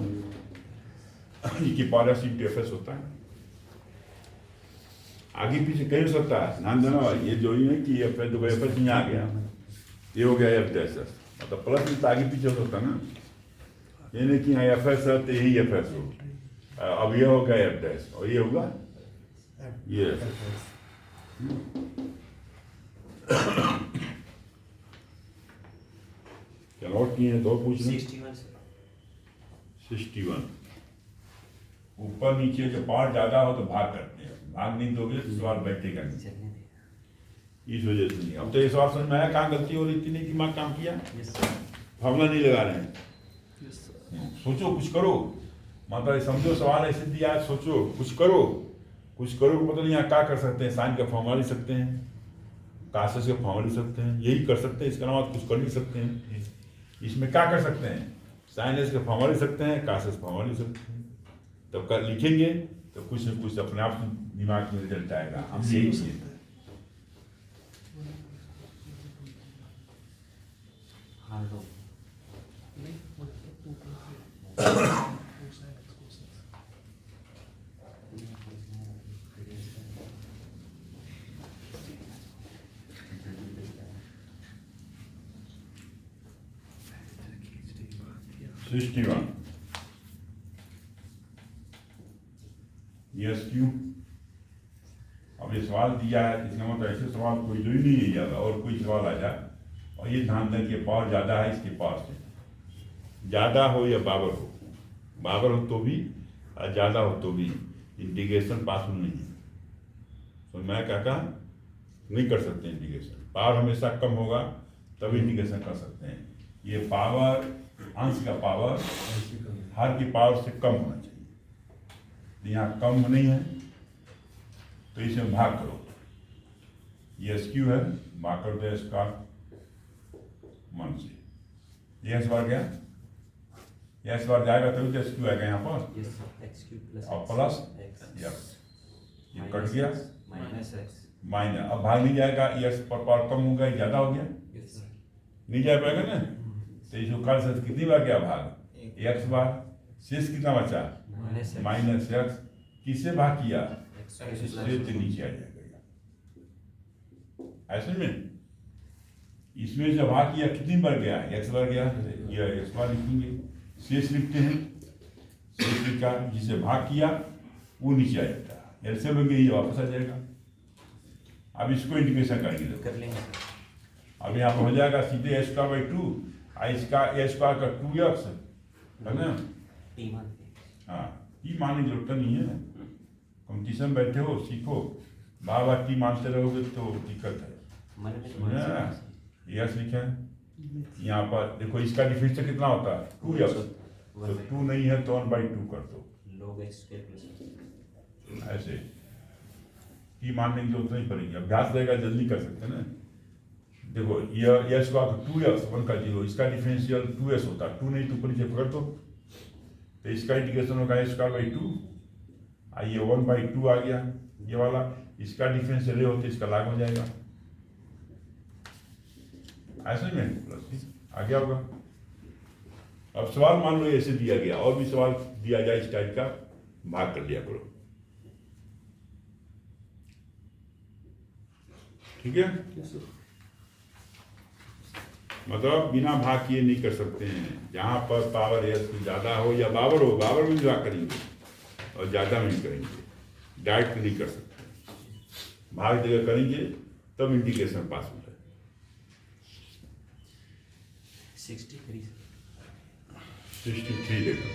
e की पावर x into fs होता है। आगे पीछे कहीं हो सकता है, ध्यान देना, ये जो ही है कि ये देखो fs यहाँ आ गया, ये हो गया f डैश, मतलब प्लस में तो आगे पीछे हो सकता है ना, ये नहीं कि यहाँ fs है तो यही fs हो, अब ये हो गया f डैश और ये होगा ये fs। क्या नोट किए हैं, तो पूछ लें। 61 61 ऊपर नीचे जो पार्ट ज्यादा हो तो भाग करते हैं, भाग नहीं दोगे तो सवाल बैठेगा नहीं, इस वजह से नहीं। अब तो ये सवाल समझ में आया कहाँ गलती हो रही थी, नहीं दिमाग काम किया, फॉर्मूला नहीं लगा रहे हैं, Yes, sir. सोचो कुछ करो, मतलब ये समझो सवाल ऐसे दिया है, सोचो कुछ करो, कुछ करो मतलब यहाँ क्या कर सकते हैं, साइन का फॉर्मूला लिख सकते हैं, कासेस का फॉर्मूला लिख सकते हैं, यही कर सकते हैं, इसके अलावा कुछ कर नहीं सकते हैं। इसमें क्या कर सकते हैं, साइन एस का फॉर्मूला लिख सकते हैं, कासेस फॉर्मूला लिख सकते हैं, तब कर लिखेंगे तो कुछ न कुछ अपने आप दिमाग में रिजल्ट आएगा। हम यही किए थे। हाँ तो नहीं मतलब 2 cos x। 61 यस क्यों, अब ये सवाल दिया है, इसका मतलब ऐसे सवाल कोई जो ही नहीं है ज़्यादा, और कोई सवाल आ जाए और ये ध्यान दें कि पावर ज़्यादा है इसके पास से, ज़्यादा हो या बाबर हो तो भी और ज़्यादा हो तो भी इंटीग्रेशन पॉसिबल नहीं है। तो मैं क्या कहा, नहीं कर सकते इंटीग्रेशन, पावर हमेशा कम होगा तभी इंटीग्रेशन कर सकते हैं। ये पावर, अंश का पावर हर की पावर से कम होना चाहिए, यहाँ कम नहीं है तो इसे भाग करो, ये SQ है, भाग कर दो इसका मन से, ये S बार गया, ये S बार जाएगा तभी तो SQ आएगा यहाँ पर, और प्लस यस, ये कट गया माइनस, अब भाग नहीं जाएगा, ये पर पावर कम हो गया, ज़्यादा हो गया, नहीं जा पाएगा ना, तो इसको कल से कितनी बार गया भाग, x बार, शेष कितना बचा माइनस x, किससे भाग किया, शेष से नीचे आ जाएगा, ऐसे में इसमें जब भाग किया कितनी बार गया, x बार गया, ये x बार लिखेंगे, शेष लिखते हैं, शेष लिखा जिसे भाग किया वो नीचे आ जाता है, ऐसे लोग ये वापस आ जाएगा। अब इसको इंटीग्रेशन करेंगे, कर लेंगे। अब यहाँ पर हो जाएगा सीधे a²/2, इसका a² का 2x है ना, हाँ टी मानने की जरूरत नहीं है, कंपटीशन बैठे हो सीखो, बार बार टी मानते रहोगे तो दिक्कत है। यस लिखे यहाँ पर देखो, इसका डिफरेंशियल कितना होता है 2x, तो 2 नहीं है तो 1/2 कर दो, ऐसे टी मानने की जरूरत नहीं पड़ेगी, अभ्यास रहेगा जल्दी कर सकते हैं ना। देखो ये s² 2x 1 का 0, इसका डिफरेंशियल 2s होता है, 2 नहीं तो ऊपर नीचे पकड़ दो, तो इसका इंटीग्रेशन होगा a²/2, ये 1/2 आ गया, ये वाला इसका डिफरेंस ले हो तो इसका लाग हो जाएगा, ऐसे में प्लस आ गया होगा। अब सवाल मान लो ऐसे दिया गया, और भी सवाल दिया जाए इस टाइप का, भाग कर लिया करो, ठीक है। मतलब बिना भाग किए नहीं कर सकते हैं। जहां पर पावर एस ज्यादा हो या बाबर हो, बाबर में भी भाग करेंगे, और ज्यादा में नहीं करेंगे, डायरेक्ट नहीं कर सकते। भाग जगह करेंगे तब इंडिकेशन पास होता है। 63 63 देखो,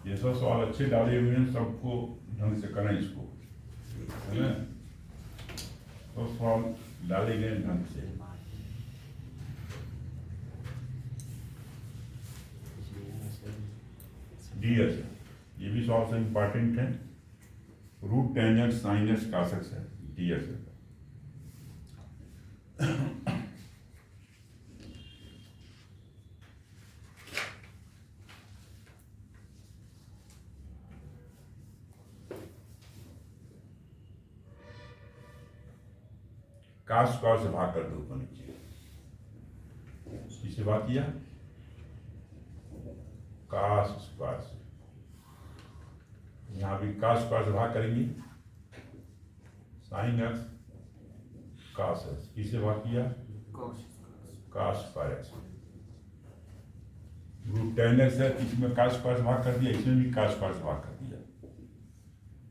ये सब सवाल अच्छे डाले हुए हैं, सबको ढंग से करें इसको, है ना। तो सवाल डाले गए ढंग से। डीएस, ये भी सवाल से इंपॉर्टेंट है। रूट टेंजेंट साइनस कासेक्स है, डीएस है। काश स्क्वायर से भाग कर दो ऊपर नीचे, किससे भाग किया, काश स्क्वायर से। यहाँ भी काश स्क्वायर से भाग करेंगे, साइन एक्स काश एक्स, किससे भाग किया, cos square x. Root ten x है, इसमें काश स्क्वायर से भाग कर दिया, इसमें भी काश स्क्वायर से भाग कर दिया।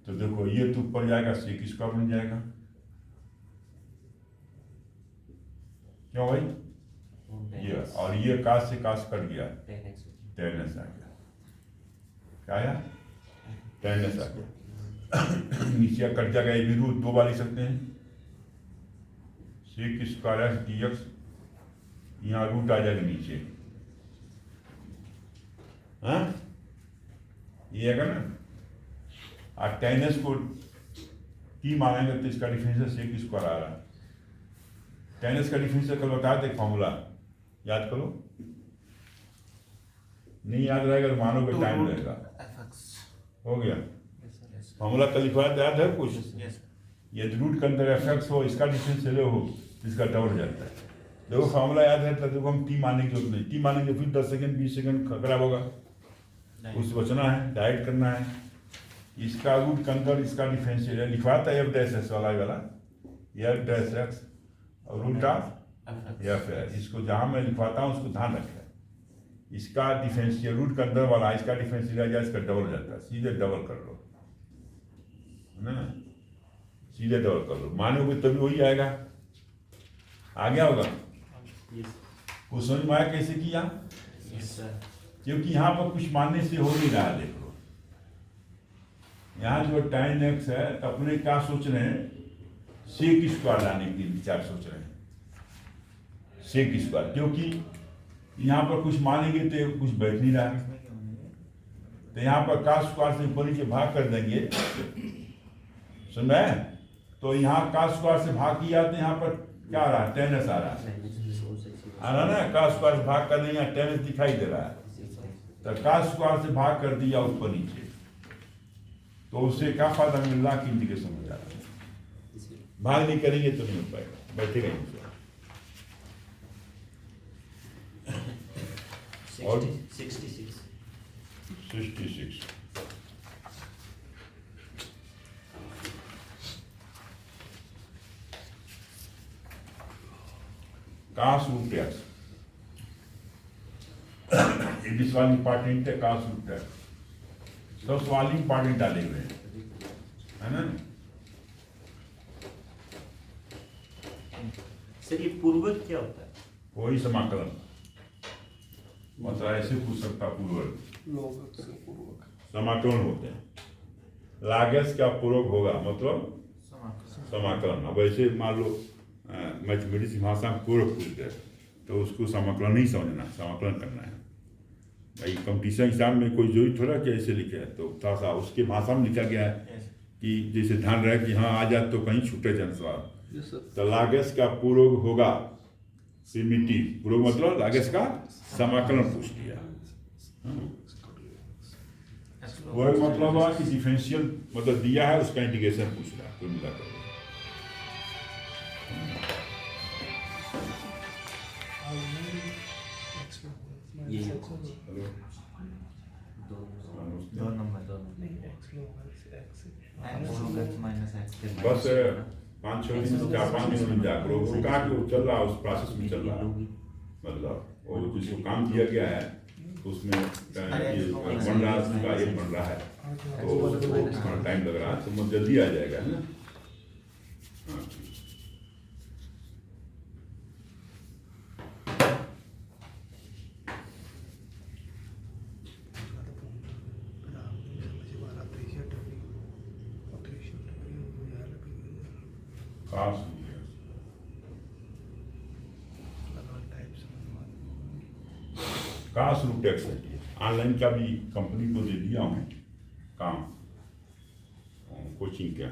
तो देखो ये तो ऊपर जाएगा, सेक स्क्वायर बन जाएगा, क्यों भाई, ये और ये काश से काश कट गया, 10x आ गया, क्या आया, 10x आ गया। नीचे कट जाएगा, ये भी रूट दो बार लिख सकते हैं, सेक स्क्वायर एक्स dx, यहाँ रूट आ जाएगा नीचे, हाँ ये आएगा ना। और 10x को t मानेंगे तो इसका डिफरेंस सेक स्क्वायर आ रहा है। 10x का डिफरेंस कल बताया था, फॉर्मूला याद करो, नहीं याद रहेगा तो मानो कि टाइम लगेगा। हो गया फॉर्मूला कल लिखवाया था, याद है कुछ, यदि रूट के अंदर एफ हो, इसका डिफरेंस ले हो, इसका डबल हो जाता है। देखो फॉर्मूला याद है तो देखो हम टी मानने की जरूरत नहीं, टी मानेंगे फिर 10 सेकंड 20 सेकंड खराब होगा, कुछ बचना है, डाइट करना है। इसका रूट के अंदर इसका डिफरेंस लिखवाया था एफ डैश एक्स वाला एफ डैश एक्स और उल्टा एफ है। इसको जहां मैं लिखवाता हूँ उसको ध्यान रखें, इसका डिफरेंशियल रूट के अंदर वाला इसका डिफरेंशियल आ जाए, इसका डबल हो जाता है, सीधे डबल कर लो, है ना, सीधे डबल कर लो, मानोगे तभी वही आएगा। आ गया होगा, कुछ समझ में आया कैसे किया, क्योंकि यहाँ पर कुछ मानने से हो नहीं रहा। देख लो यहाँ जो tan x है तो अपने क्या सोच रहे हैं, सेक स्क्वायर लाने की विचार सोच रहे हैं, सेक स्क्वायर, क्योंकि यहाँ पर कुछ मानेंगे तो कुछ बैठ नहीं रहा है, तो यहाँ पर का स्क्वायर से ऊपर नीचे भाग कर देंगे, सुन रहे हैं। तो यहाँ का स्क्वायर से भाग किया तो यहाँ पर क्या आ रहा है, 10s आ रहा है ना, का स्क्वायर से भाग कर देंगे, 10s दिखाई दे रहा है, तो का स्क्वायर से भाग कर दिया ऊपर नीचे, तो उससे क्या फायदा मिल रहा कि इंडिकेशन हो जा रहा है। भाग नहीं करेंगे तो नहीं हो पाएगा, बैठेगा ही। और 66 काश रूट एक्स, ये सवाल इंपॉर्टेंट है, काश रूट एक्स, सब सवाल इंपॉर्टेंट डाले हुए हैं, है ना। सर ये पूर्वक क्या होता है, वही समाकलन, मतलब ऐसे पूछ सकता पूर्वक, समाकलन होते हैं, लागस क्या पूर्वक होगा मतलब समाकलन। अब ऐसे मान लो मैथमेटिक्स भाषा में पूर्वक पूछ गए तो उसको समाकलन नहीं समझना, समाकलन करना है, भाई कंपटीशन एग्जाम में कोई जरूरी थोड़ा कि ऐसे लिखे है, तो थोड़ा सा उसके भाषा में लिखा गया है कि जैसे ध्यान रहे कि हाँ आ जाए तो कहीं छूटे जन सवाल। Yes sir. तो लागस का पूर्व होगा प्रिमिटिव, पूर्व मतलब लागस का समाकलन पूछ लिया। पूर्व मतलब हुआ कि डिफरेंशियल मतलब दिया है उसका इंटीग्रेशन पूछ रहा है, कुल मिलाकर। ये हेलो, दो नंबर नहीं एक्स लोग एक्स माइनस एक्स के बस 5-6 दिन 4-5 दिन में जाकर वो कहा कि वो चल रहा है, उस प्रोसेस में चल रहा है, मतलब वो जिसको काम दिया गया है उसमें बन रहा है, उसका ये बन रहा है, तो थोड़ा टाइम लग रहा है, तो मतलब जल्दी आ जाएगा, है ना। हाँ। खास खास रूप टैक्स है, ऑनलाइन का भी कंपनी को दे दिया हूँ काम, कोचिंग का,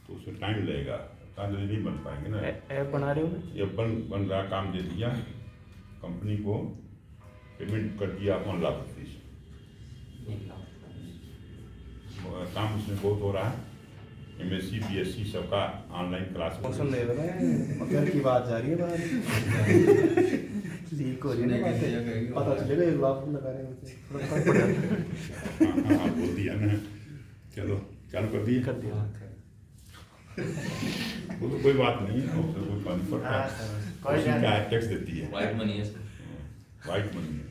तो उसमें टाइम लगेगा, काम जल्दी नहीं बन पाएंगे ना। ऐप बना रहे हो ना? ये बन रहा, काम दे दिया कंपनी को, पेमेंट कर दिया 1 लाख रुपये से, काम उसमें बहुत हो रहा है। MSc BSc सबका ऑनलाइन क्लास मौसम नहीं लगा है, मगर की बात जा रही है बाहर लीक हो रही है ना बातें, पता चलेगा 1 लाख लगा रहे हैं, थोड़ा फर्क पड़ जाता है। हाँ बोल दिया ना, चलो चालू कर दिए, कर दिया। वो तो कोई बात नहीं है, उससे कोई फर्क नहीं पड़ता, उसी का टैक्स देती है, वाइट मनी है सर। वाइट मनी है,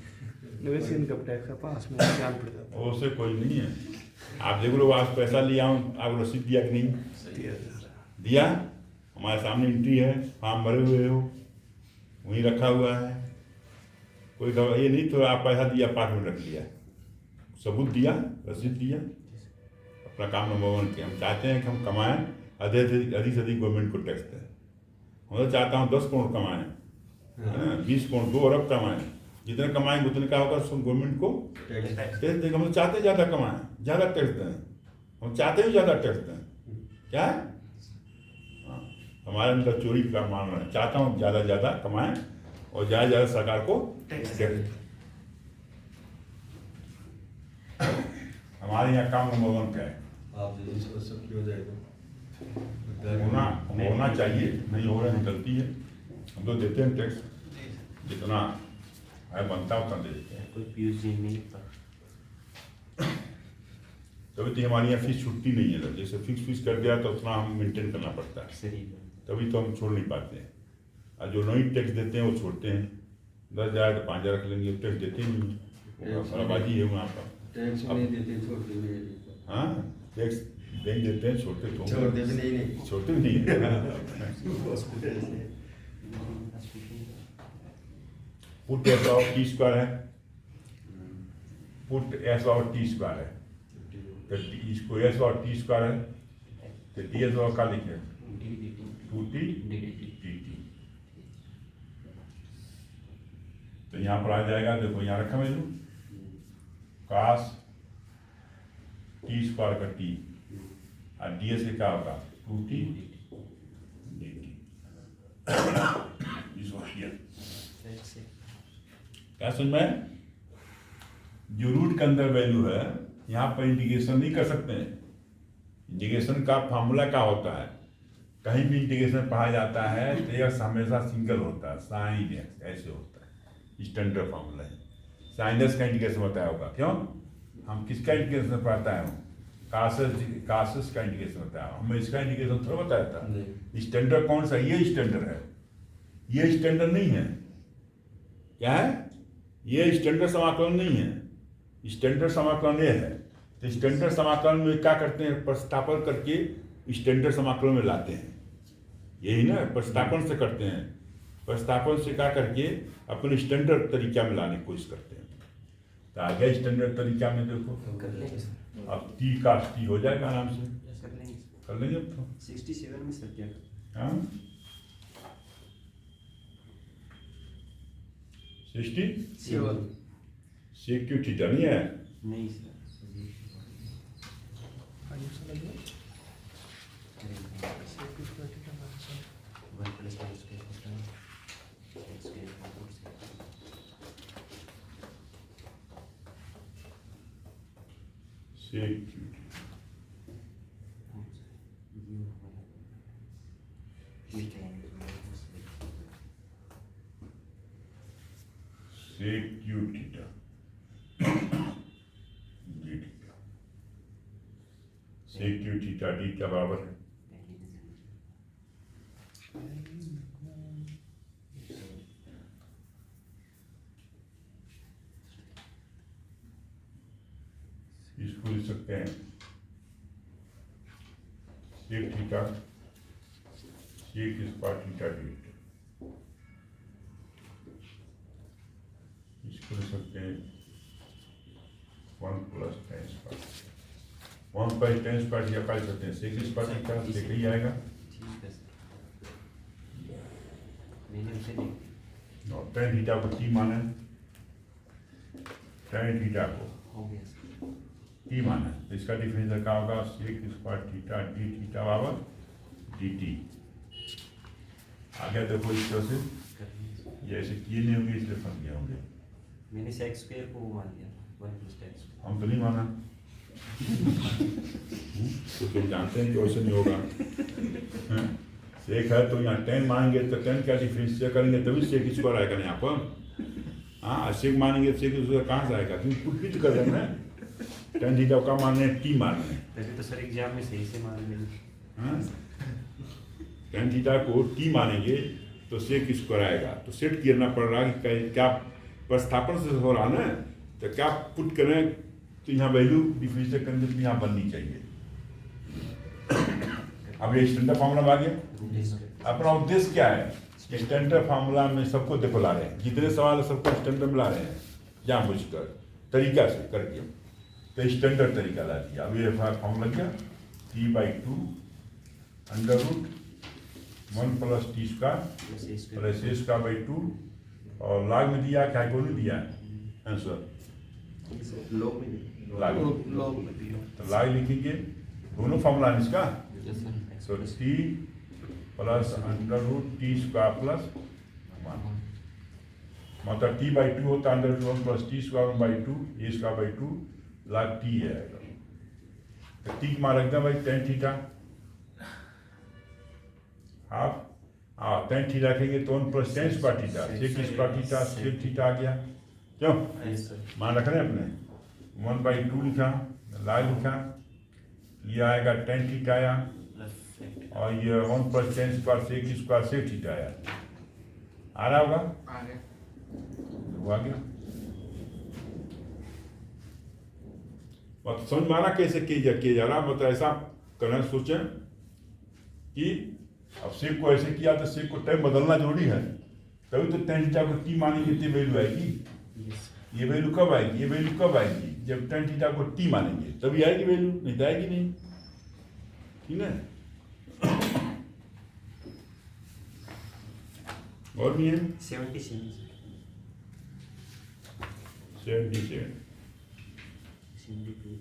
वैसे इनकम टैक्स का पास में जान पड़ जाता वो उससे कोई नहीं है। आप देख लो, आज पैसा लिया हूँ, आप रसीद दिया कि नहीं है। दिया, हमारे सामने एंट्री है, फॉर्म भरे हुए हो, वहीं रखा हुआ है, कोई ये नहीं तो आप पैसा दिया पार्ट में रख लिया, सबूत दिया, रसीद दिया, अपना काम नंबर 1 किया। हम चाहते हैं कि हम कमाएं, अधिक से अधिक गवर्नमेंट को टैक्स दें। मैं तो चाहता हूँ 10 करोड़ कमाएं, 20 करोड़, 2 अरब कमाएं, जितने कमाएंगे उतने का होगा, सब गवर्नमेंट को टैक्स देंगे। हम चाहते हैं ज़्यादा कमाएं, ज़्यादा टैक्स दें, हम चाहते हैं ज़्यादा टैक्स दें, क्या है हमारे अंदर चोरी का मानना है, चाहता हूँ ज़्यादा कमाएं और ज़्यादा सरकार को टैक्स दें। हमारे यहाँ काम नंबर 1 क्या है, आप जैसे सोच सकते हो जाएगा होना चाहिए, नहीं हो रहा है गलती है, हम तो देते हैं टैक्स, जितना है बनता है उतना दे देते हैं। कोई पीयूष जी नहीं था। तभी तो हमारे यहाँ फीस छुट्टी नहीं है, जैसे फिक्स कर दिया तो उतना हम मेंटेन करना पड़ता है, सही तभी तो हम छोड़ नहीं पाते हैं। और जो नहीं टैक्स देते हैं वो छोड़ते हैं, 10,000 तो 5,000 रख लेंगे, टैक्स देते ही नहीं, खराबाजी है वहाँ पर। टैक्स नहीं देते, छोड़ते भी नहीं। हाँ टैक्स नहीं देते हैं, छोड़ते तो छोड़ते भी नहीं। छोड़ते भी नहीं put s of t square है, put s of t square है, तो इसको एस और टी स्क्वायर है, तो डी एस और का लिखे 2t dt, तो यहाँ पर आ जाएगा, देखो यहाँ रखा मैंने cos टी स्क्वायर का t और डी एस क्या होगा 2t dt। क्या समझ में, जो रूट के अंदर वैल्यू है यहाँ पर इंटीग्रेशन नहीं कर सकते हैं। इंटीग्रेशन का फार्मूला क्या होता है, कहीं भी इंटीग्रेशन पढ़ा जाता है तो यह हमेशा सिंगल होता है, साइन एक्स ऐसे होता है, स्टैंडर्ड फार्मूला है। साइन एक्स का इंटीग्रेशन बताया होगा, क्यों हम किसका इंटीग्रेशन पढ़ाता है, कासस का इंटीग्रेशन बताया, हमें इसका इंटीग्रेशन थोड़ा बताया था। स्टैंडर्ड कौन सा, ये स्टैंडर्ड है, ये स्टैंडर्ड नहीं है, क्या है ये स्टैंडर्ड समाकलन नहीं है, स्टैंडर्ड समाकलन ये है। तो स्टैंडर्ड समाकलन में क्या करते हैं, प्रतिस्थापन करके स्टैंडर्ड समाकलन में लाते हैं, यही ना प्रतिस्थापन से करते हैं, प्रतिस्थापन से क्या करके अपने स्टैंडर्ड तरीका में लाने की कोशिश करते हैं। तो आ गया स्टैंडर्ड तरीका में, देखो अब टी का टी हो जाएगा आराम से, कर लेंगे अब तो 67 में सर क्या, हाँ 60 सेक क्यू थीटा नहीं है, नहीं सर आगे चला गया sec square theta minus 1 plus y square होता है x स्क्वायर रूट से sec cube sec cube theta d theta, sec cube theta d क्या बराबर है? इसको लिख सकते हैं sec theta sec square theta d, इसको लिख सकते हैं 1 plus tan square, 1 plus tan square या लिख सकते हैं सेक स्क्वायर थीटा, सेक ही आएगा ठीक है सर मैंने उसे देख और tan थीटा को t माना है, tan थीटा को हो गया सर t माना है, तो इसका डिफरेंशियल क्या होगा? Sec square theta d theta बराबर डी टी। आगे देखो इस तरह से करनी है। ये ऐसे किए नहीं होंगे इसलिए फंस गए होंगे, मैंने सेक स्क्वायर को मान लिया 1 प्लस tan स्क्वायर हम तो नहीं माना तो तुम जानते हैं कि वैसे नहीं होगा हैं? सेक है तो यहाँ tan मानेंगे तो tan का डिफरेंशियल करेंगे तभी सेक स्क्वायर आएगा ना यहाँ पर। हाँ सेक मानेंगे सेक स्क्वायर कहाँ से आएगा? तुम कुछ भी तो कर रहे हैं ना, tan थीटा का मान रहे हैं टी मान रहे हैं, तभी तो सर एग्जाम में सही से मान लेंगे हाँ? tan थीटा को टी मानेंगे तो सेक स्क्वायर आएगा, तो सेट करना पड़ रहा है कि क्या प्रतिस्थापन से हो रहा ना, तो क्या पुट करें तो यहाँ वैल्यू डिफरेंशियल करेंगे तो यहाँ बननी चाहिए। अब ये स्टैंडर्ड फार्मूला आ गया। अपना उद्देश्य क्या है? स्टैंडर्ड फार्मूला में सबको देखो ला रहे हैं, जितने सवाल है सबको स्टैंडर्ड में ला रहे हैं जानबूझकर तरीका से करके, तो स्टैंडर्ड तरीका ला दिया। अब ये फार्मूला क्या? t/2 under root 1 plus t square plus a square by 2 और लाग में दिया क्या को नहीं दिया आंसर लोग में लाग, लॉग में दिया तो लाग लिखेंगे दोनों फार्मूला है इसका, यस तो sir t plus under root t square plus 1 मतलब t/2 होता है under root 1 plus t square by 2 a square by 2 log T है, तो टी मान रख दें भाई tan theta half tan theta रखेंगे तो 1 plus tan square theta sec square theta sec theta आ गया, क्यों यस सर मान रख रहे हैं अपने 1/2 लिखा लाग लिखा, ये आएगा tan थीटा आया प्लस और ये 1 plus tan square sec theta आया, आ रहा होगा वो आ गया। बात समझ में आ रहा कैसे किया जा रहा, मतलब ऐसा करना सोचें कि अब सेक को ऐसे किया तो सेक को टाइम बदलना जरूरी है, तभी तो tan थीटा को टी मानेंगे तो वैल्यू आएगी। यस ये वैल्यू कब आएगी? ये वैल्यू कब आएगी? जब tan थीटा को टी मानेंगे तभी आएगी वैल्यू, नहीं तो आएगी नहीं, ठीक है। और भी है 77 77 72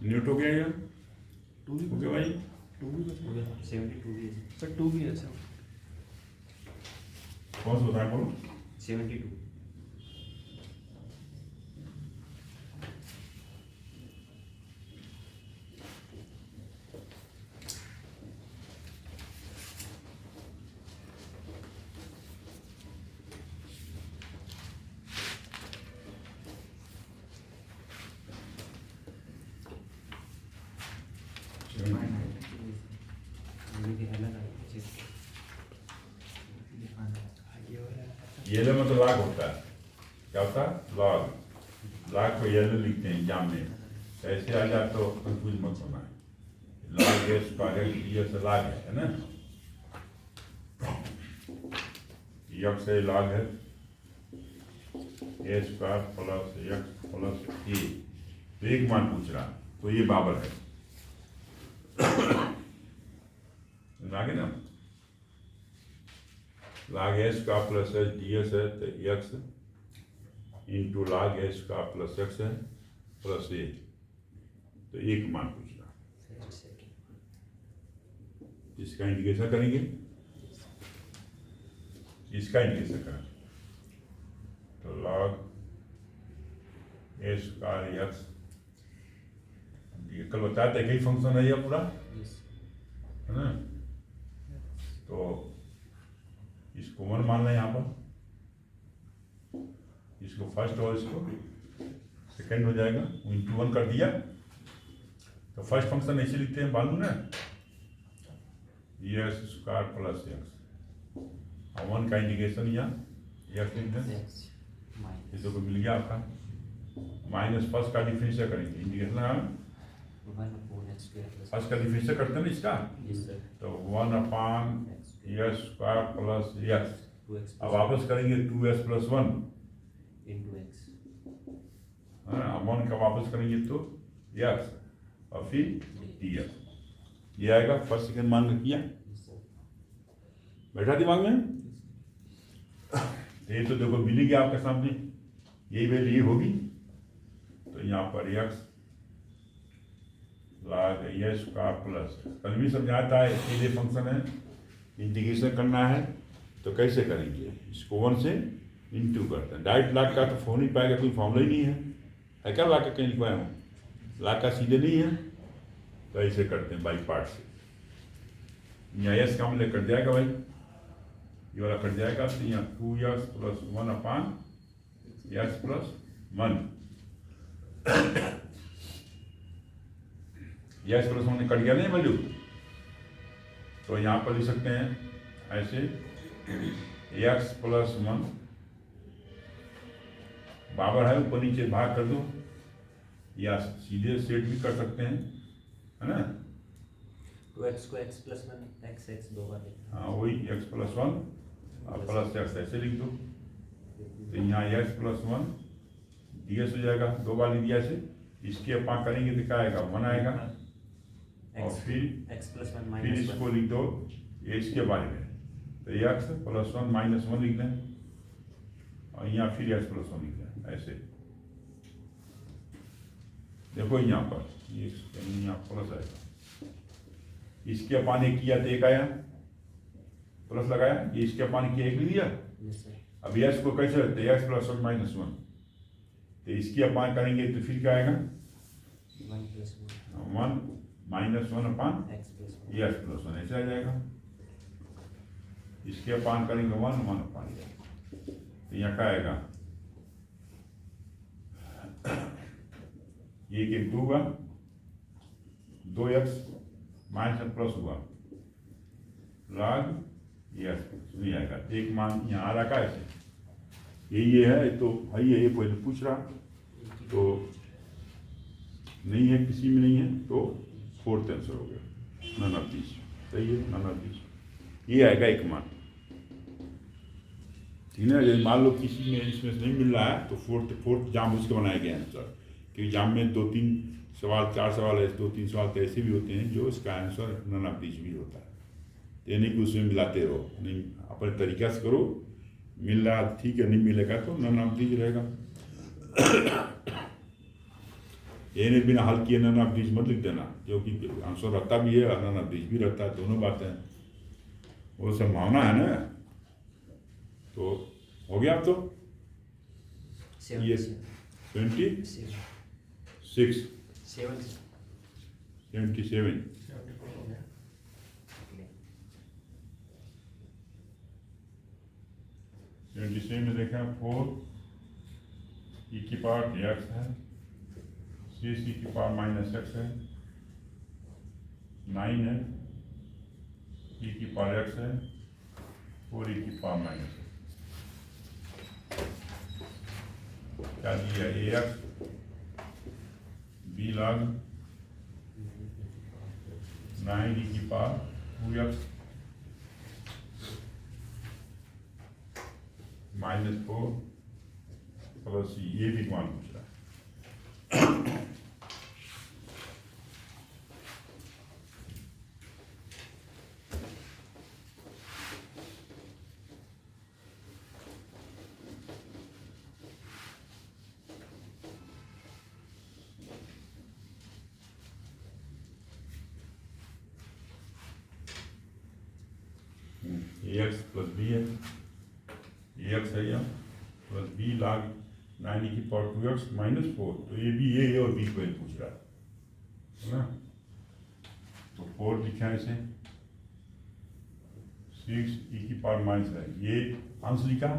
न्यूट हो गया या 2 भी हो गया भाई? 2 भी हो गया 72 भी है सर 2 भी है सर कौन सा बताया बोलो? 72 ये लो मतलब लॉग होता है, क्या होता है? लॉग को येलो लिखते हैं एग्जाम में, ऐसे आ जाए तो कंफ्यूज मत होना है, लॉग है स्क्वायर ये से लॉग है ना, यक्स से लॉग है ए स्क्वायर प्लस एक्स प्लस ए, तो एक मान पूछ रहा तो ये बराबर है लागे ना, लाग एस का प्लस एस डी एस है तो एक्स इंटू log ए स्क्वायर प्लस एक्स है प्लस ए, तो एक मान पूछ रहा। इसका इंडिकेशन करेंगे, इसका इंडिकेशन करें तो log ए स्क्वायर एक्स, ये कल बताया था कई फंक्शन है ये पूरा, है ना। तो इसको 1 मान लें यहाँ पर, इसको फर्स्ट और इसको सेकंड हो जाएगा, इंटू 1 कर दिया। तो फर्स्ट फंक्शन ऐसे लिखते हैं मालूम ना, एक्स स्क्वायर प्लस एक्स, और 1 का इंडिकेशन यहाँ एक्स लिख दें। ये तो मिल गया आपका, माइनस फर्स्ट का डिफरेंशियल करेंगे, इंडिकेशन लगाना फर्स्ट का डिफरेंशियल करते हैं ना इसका, तो 1 upon x square plus x, अब वापस करेंगे 2x प्लस 1 अब 1 का वापस करेंगे तो x और फिर dx, ये आएगा फर्स्ट सेकंड मान किया, बैठा दिमाग में। तो ये तो देखो मिली गया आपके सामने, यही वैल्यू ये होगी, तो यहाँ पर x log ए स्क्वायर प्लस, कल भी समझाया था इसके फंक्शन है, इंटीग्रेशन करना है तो कैसे करेंगे, इसको 1 से इंटू करते हैं, डायरेक्ट लाग का तो हो नहीं पाएगा, कोई फॉर्मूला ही नहीं है क्या लाग का कहीं लिखवाया हूँ, लाग का सीधे नहीं है, तो ऐसे करते हैं बाई पार्ट से। यहाँ एस का हमले कट जाएगा भाई, ये वाला कट जाएगा, तो यहाँ 2x plus 1 upon x plus 1, x plus 1 cut गया नहीं वैल्यू, तो यहाँ पर लिख सकते हैं ऐसे एक्स प्लस 1 बराबर है, ऊपर नीचे भाग कर दो, या सीधे सेट भी कर सकते हैं, है ना। 2x को x प्लस 1 x दो बार लिखना, हाँ वही x प्लस 1 और प्लस एक्स ऐसे लिख दो, तो यहाँ x प्लस 1 ds हो जाएगा, दो बार लिख दिया ऐसे, इसके अपा करेंगे तो क्या आएगा 1 आएगा, और फिर x प्लस 1 फिर माइनस इसको लिख दो ये इसके बारे में, तो x प्लस 1 माइनस 1 लिख दें, और यहाँ फिर x प्लस 1 लिख दें ऐसे। देखो यहाँ पर ये यहाँ प्लस आएगा, इसके अपान एक किया तो एक आया, प्लस लगाया, ये इसके अपान किया एक लिख दिया। अब एक्स को कैसे रखते हैं, एक्स प्लस 1 माइनस 1, तो इसके अपान करेंगे तो फिर क्या आएगा 1 माइनस 1 अपान एक्स प्लस 1 ऐसे आ जाएगा, इसके अपान करेंगे 1 अपान, तो यहाँ क्या आएगा, ये एक 2 हुआ, 2x माइनस प्लस हुआ log नहीं आएगा, एक मान यहाँ आ रखा है ऐसे, ये है तो भाई ये पहले पूछ रहा, तो नहीं है किसी में नहीं है, तो 4th आंसर हो गया, नन ऑफ दिस, सही है, नन ऑफ दिस, ये आएगा एक मान, ठीक है। यदि मान लो किसी में इसमें से नहीं मिल रहा है तो फोर्थ जाम उसके बनाया गया आंसर, क्योंकि जाम में 2-3 सवाल 4 सवाल है, 2-3 सवाल तो ऐसे भी होते हैं जो इसका आंसर नन ऑफ दिस भी होता है, तो यानी कि उसमें मिलाते रहो, नहीं अपने तरीका से करो, मिल रहा ठीक है, नहीं मिलेगा तो नन ऑफ दिस रहेगा। ये नहीं बिना हल किए नन ऑफ दिस मत लिख देना, क्योंकि आंसर रहता भी है और नन ऑफ दिस भी रहता है, दोनों बातें वो संभावना है ना। तो हो गया अब तो ये 77 में देखा 4 e की पावर x है, 6 e की पावर माइनस x है, 9 है, e की पावर x है, 4 e की पावर माइनस x, क्या दिया ax b log 9 e की पावर 2x -4 प्लस ये भी मान पूछ रहा है। एक्स प्लस बी है, ए एक्स है यहाँ प्लस बी log 9 की पावर 2x माइनस 4, तो ये भी ए और बी को पूछ रहा है ना। तो 4 लिखा है इसे, 6 e की पावर माइनस है, ये अंश लिखा,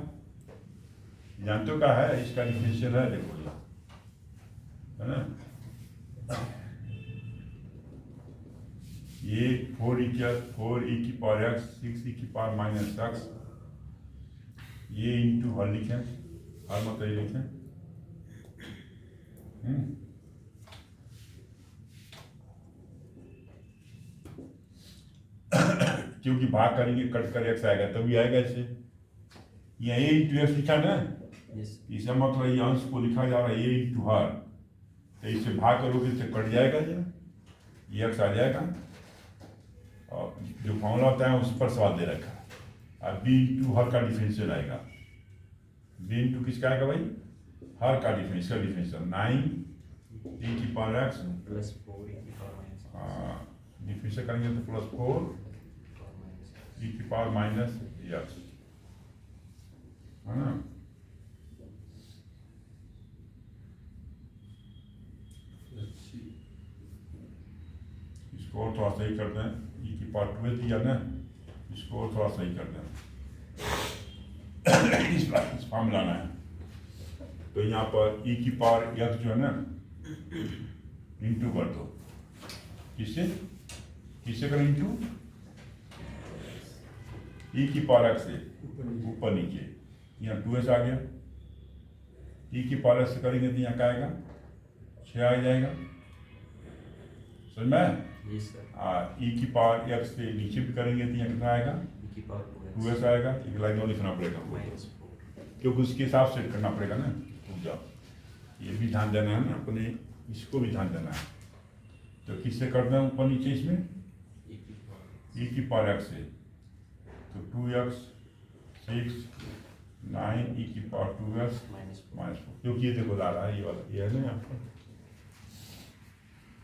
जानते हो क्या है, इसका डिफरेंशियल है, देखो ये है ना, ये 4e की पावर x, 6e की पावर माइनस x, ये इंटू हर लिखें, हर मतलब ये लिखें, क्योंकि भाग करेंगे कट कर x आएगा तभी आएगा इसे, यहाँ a इंटू एक्स लिखा ना, इसका मतलब ये अंश को लिखा जा रहा है a इंटू हर, तो इससे भाग करोगे तो कट जाएगा ये x आ जाएगा, और जो फॉर्मूला होता है उस पर सवाल दे रखा है। अब b इंटू हर का डिफरेंशियल आएगा, b इंटू किसका आएगा भाई, हर का डिफरेंशियल, 9 e की पावर x प्लस 4 e की पावर माइनस, डिफरेंशियल करेंगे तो प्लस 4 e की पावर माइनस x, है ना। इसको और थोड़ा सही करते हैं, e की पावर 2 दिया ना, इसको और थोड़ा सही करते हैं, इस फॉर्म लाना है, तो यहाँ पर e की पावर x जो है ना इंटू कर दो, किससे करें इंटू, e की पावर x से ऊपर नीचे, यहाँ 2s आ गया, e की पावर x से करेंगे तो यहाँ क्या आएगा, 6 आ जाएगा, समझ में। e की पावर x से नीचे भी करेंगे तो यहाँ कितना आएगा, e की पावर 2s आएगा, एक लाइन और लिखना पड़ेगा माइनस 4, क्योंकि उसके हिसाब से करना पड़ेगा ना, जाओ ये भी ध्यान देना है ना, अपने इसको भी ध्यान देना है, तो किससे करना है ऊपर नीचे इसमें, e की पावर x से, तो 2x 6 9 e की पावर 2x माइनस माइनस 4, क्योंकि ये देखो ला रहा है ये वाला, ये है ना आपको,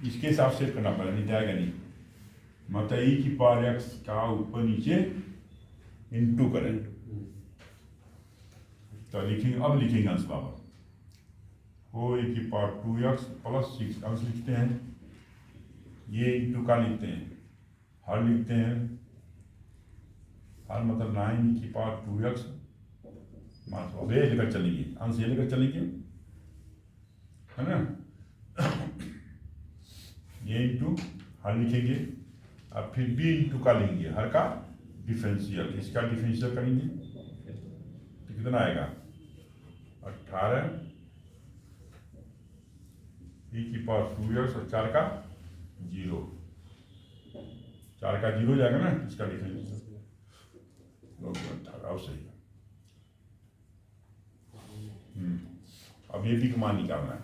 इसके हिसाब से करना पड़ेगा, नहीं जाएगा नहीं, मतलब e की पावर x का ऊपर नीचे इंटू करें, तो लिखेंगे, अब लिखेंगे अंश पावर, 4 e की पावर 2x प्लस 6 अंश लिखते हैं, ये इंटू का लिखते हैं, हर लिखते हैं, हर मतलब 9 e की पावर 2x माइनस, अब ये लेकर चलेंगे, अंश ये लेकर चलेंगे, है ना, ये इंटू हर लिखेंगे, अब फिर b इंटू का लेंगे, हर का डिफरेंशियल, इसका डिफरेंशियल करेंगे तो कितना आएगा, 18 e की पावर 2x और 4 का 0, 4 का 0 जाएगा ना, इसका डिफरेंशियल 18, अब सही है। अब ये भी मान निकालना है,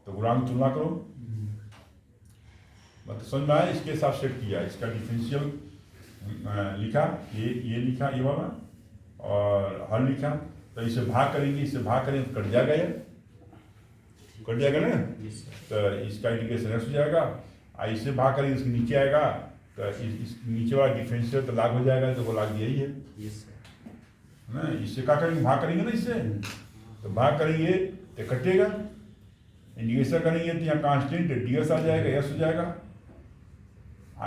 तो गुणांक तुलना करो, मतलब समझ में आया, इसके हिसाब से किया, इसका डिफरेंशियल लिखा, ये लिखा ये वाला, और हर लिखा, तो इसे भाग करेंगे, इससे भाग करेंगे तो कट जाएगा, ये कट जाएगा ना, तो इसका इंटीग्रेशन x हो जाएगा, इससे भाग करेंगे इसके नीचे आएगा, तो इस नीचे वाला डिफरेंशियल तो लाग हो जाएगा, तो वो लाग यही है ना, इससे क्या करेंगे, भाग करेंगे ना इससे, तो भाग करेंगे तो कटेगा, इंटीग्रेशन करेंगे तो यहाँ कांस्टेंट ds आ जाएगा, s हो जाएगा,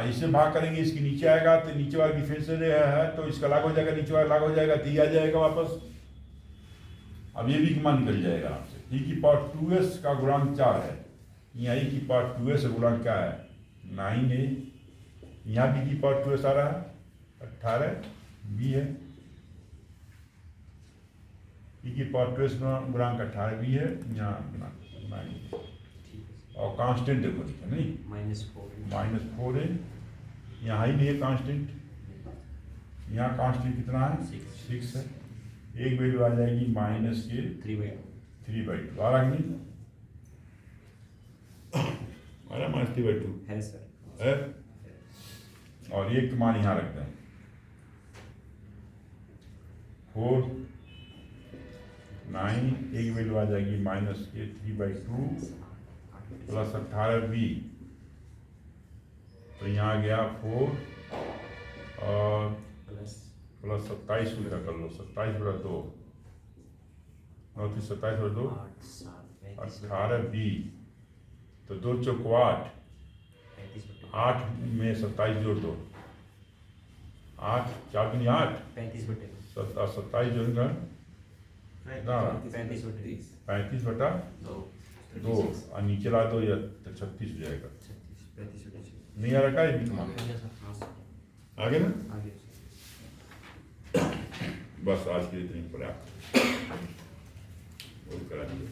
इससे भाग करेंगे इसके नीचे आएगा, तो नीचे वाला डिफरेंशियल है तो इसका लाग हो जाएगा, नीचे वाला लाग हो जाएगा, तो ये आ जाएगा वापस, अब ये भी मान निकल जाएगा आपसे, e की पावर 2s का गुणांक 4 है, यहाँ e की पावर 2s गुणांक क्या है, 9a, यहाँ भी की पावर 2s आ रहा है, 18 b है, e की पावर 2s गुणांक 18 b है, यहाँ गुणांक 9, और कांस्टेंट देखो लिखा नहीं, -4 है, यहाँ ही नहीं है कांस्टेंट, यहाँ कांस्टेंट कितना है, 6 है, एक वैल्यू आ जाएगी माइनस के 3/2 आ रहा है नहीं, माइनस 3/2 है सर, है, और एक मान यहाँ रखते हैं, 4 9, एक वैल्यू आ जाएगी माइनस के 3/2 प्लस 18b, तो यहाँ आ गया 4 और प्लस प्लस 27 उल्टा कर लो, 27/2 29 27/2 8 7 18 20, तो 2 चौक 8, 8 में 27 जोड़ दो, 8 4 दूनी 8, 27 जोड़ेंगे कितना 35/2 और नीचे ला दो या तो 36 हो जाएगा। नहीं आ रहा का ये आगे ना, बस आज के लिए इतनी पर्याप्त, और करा दिए।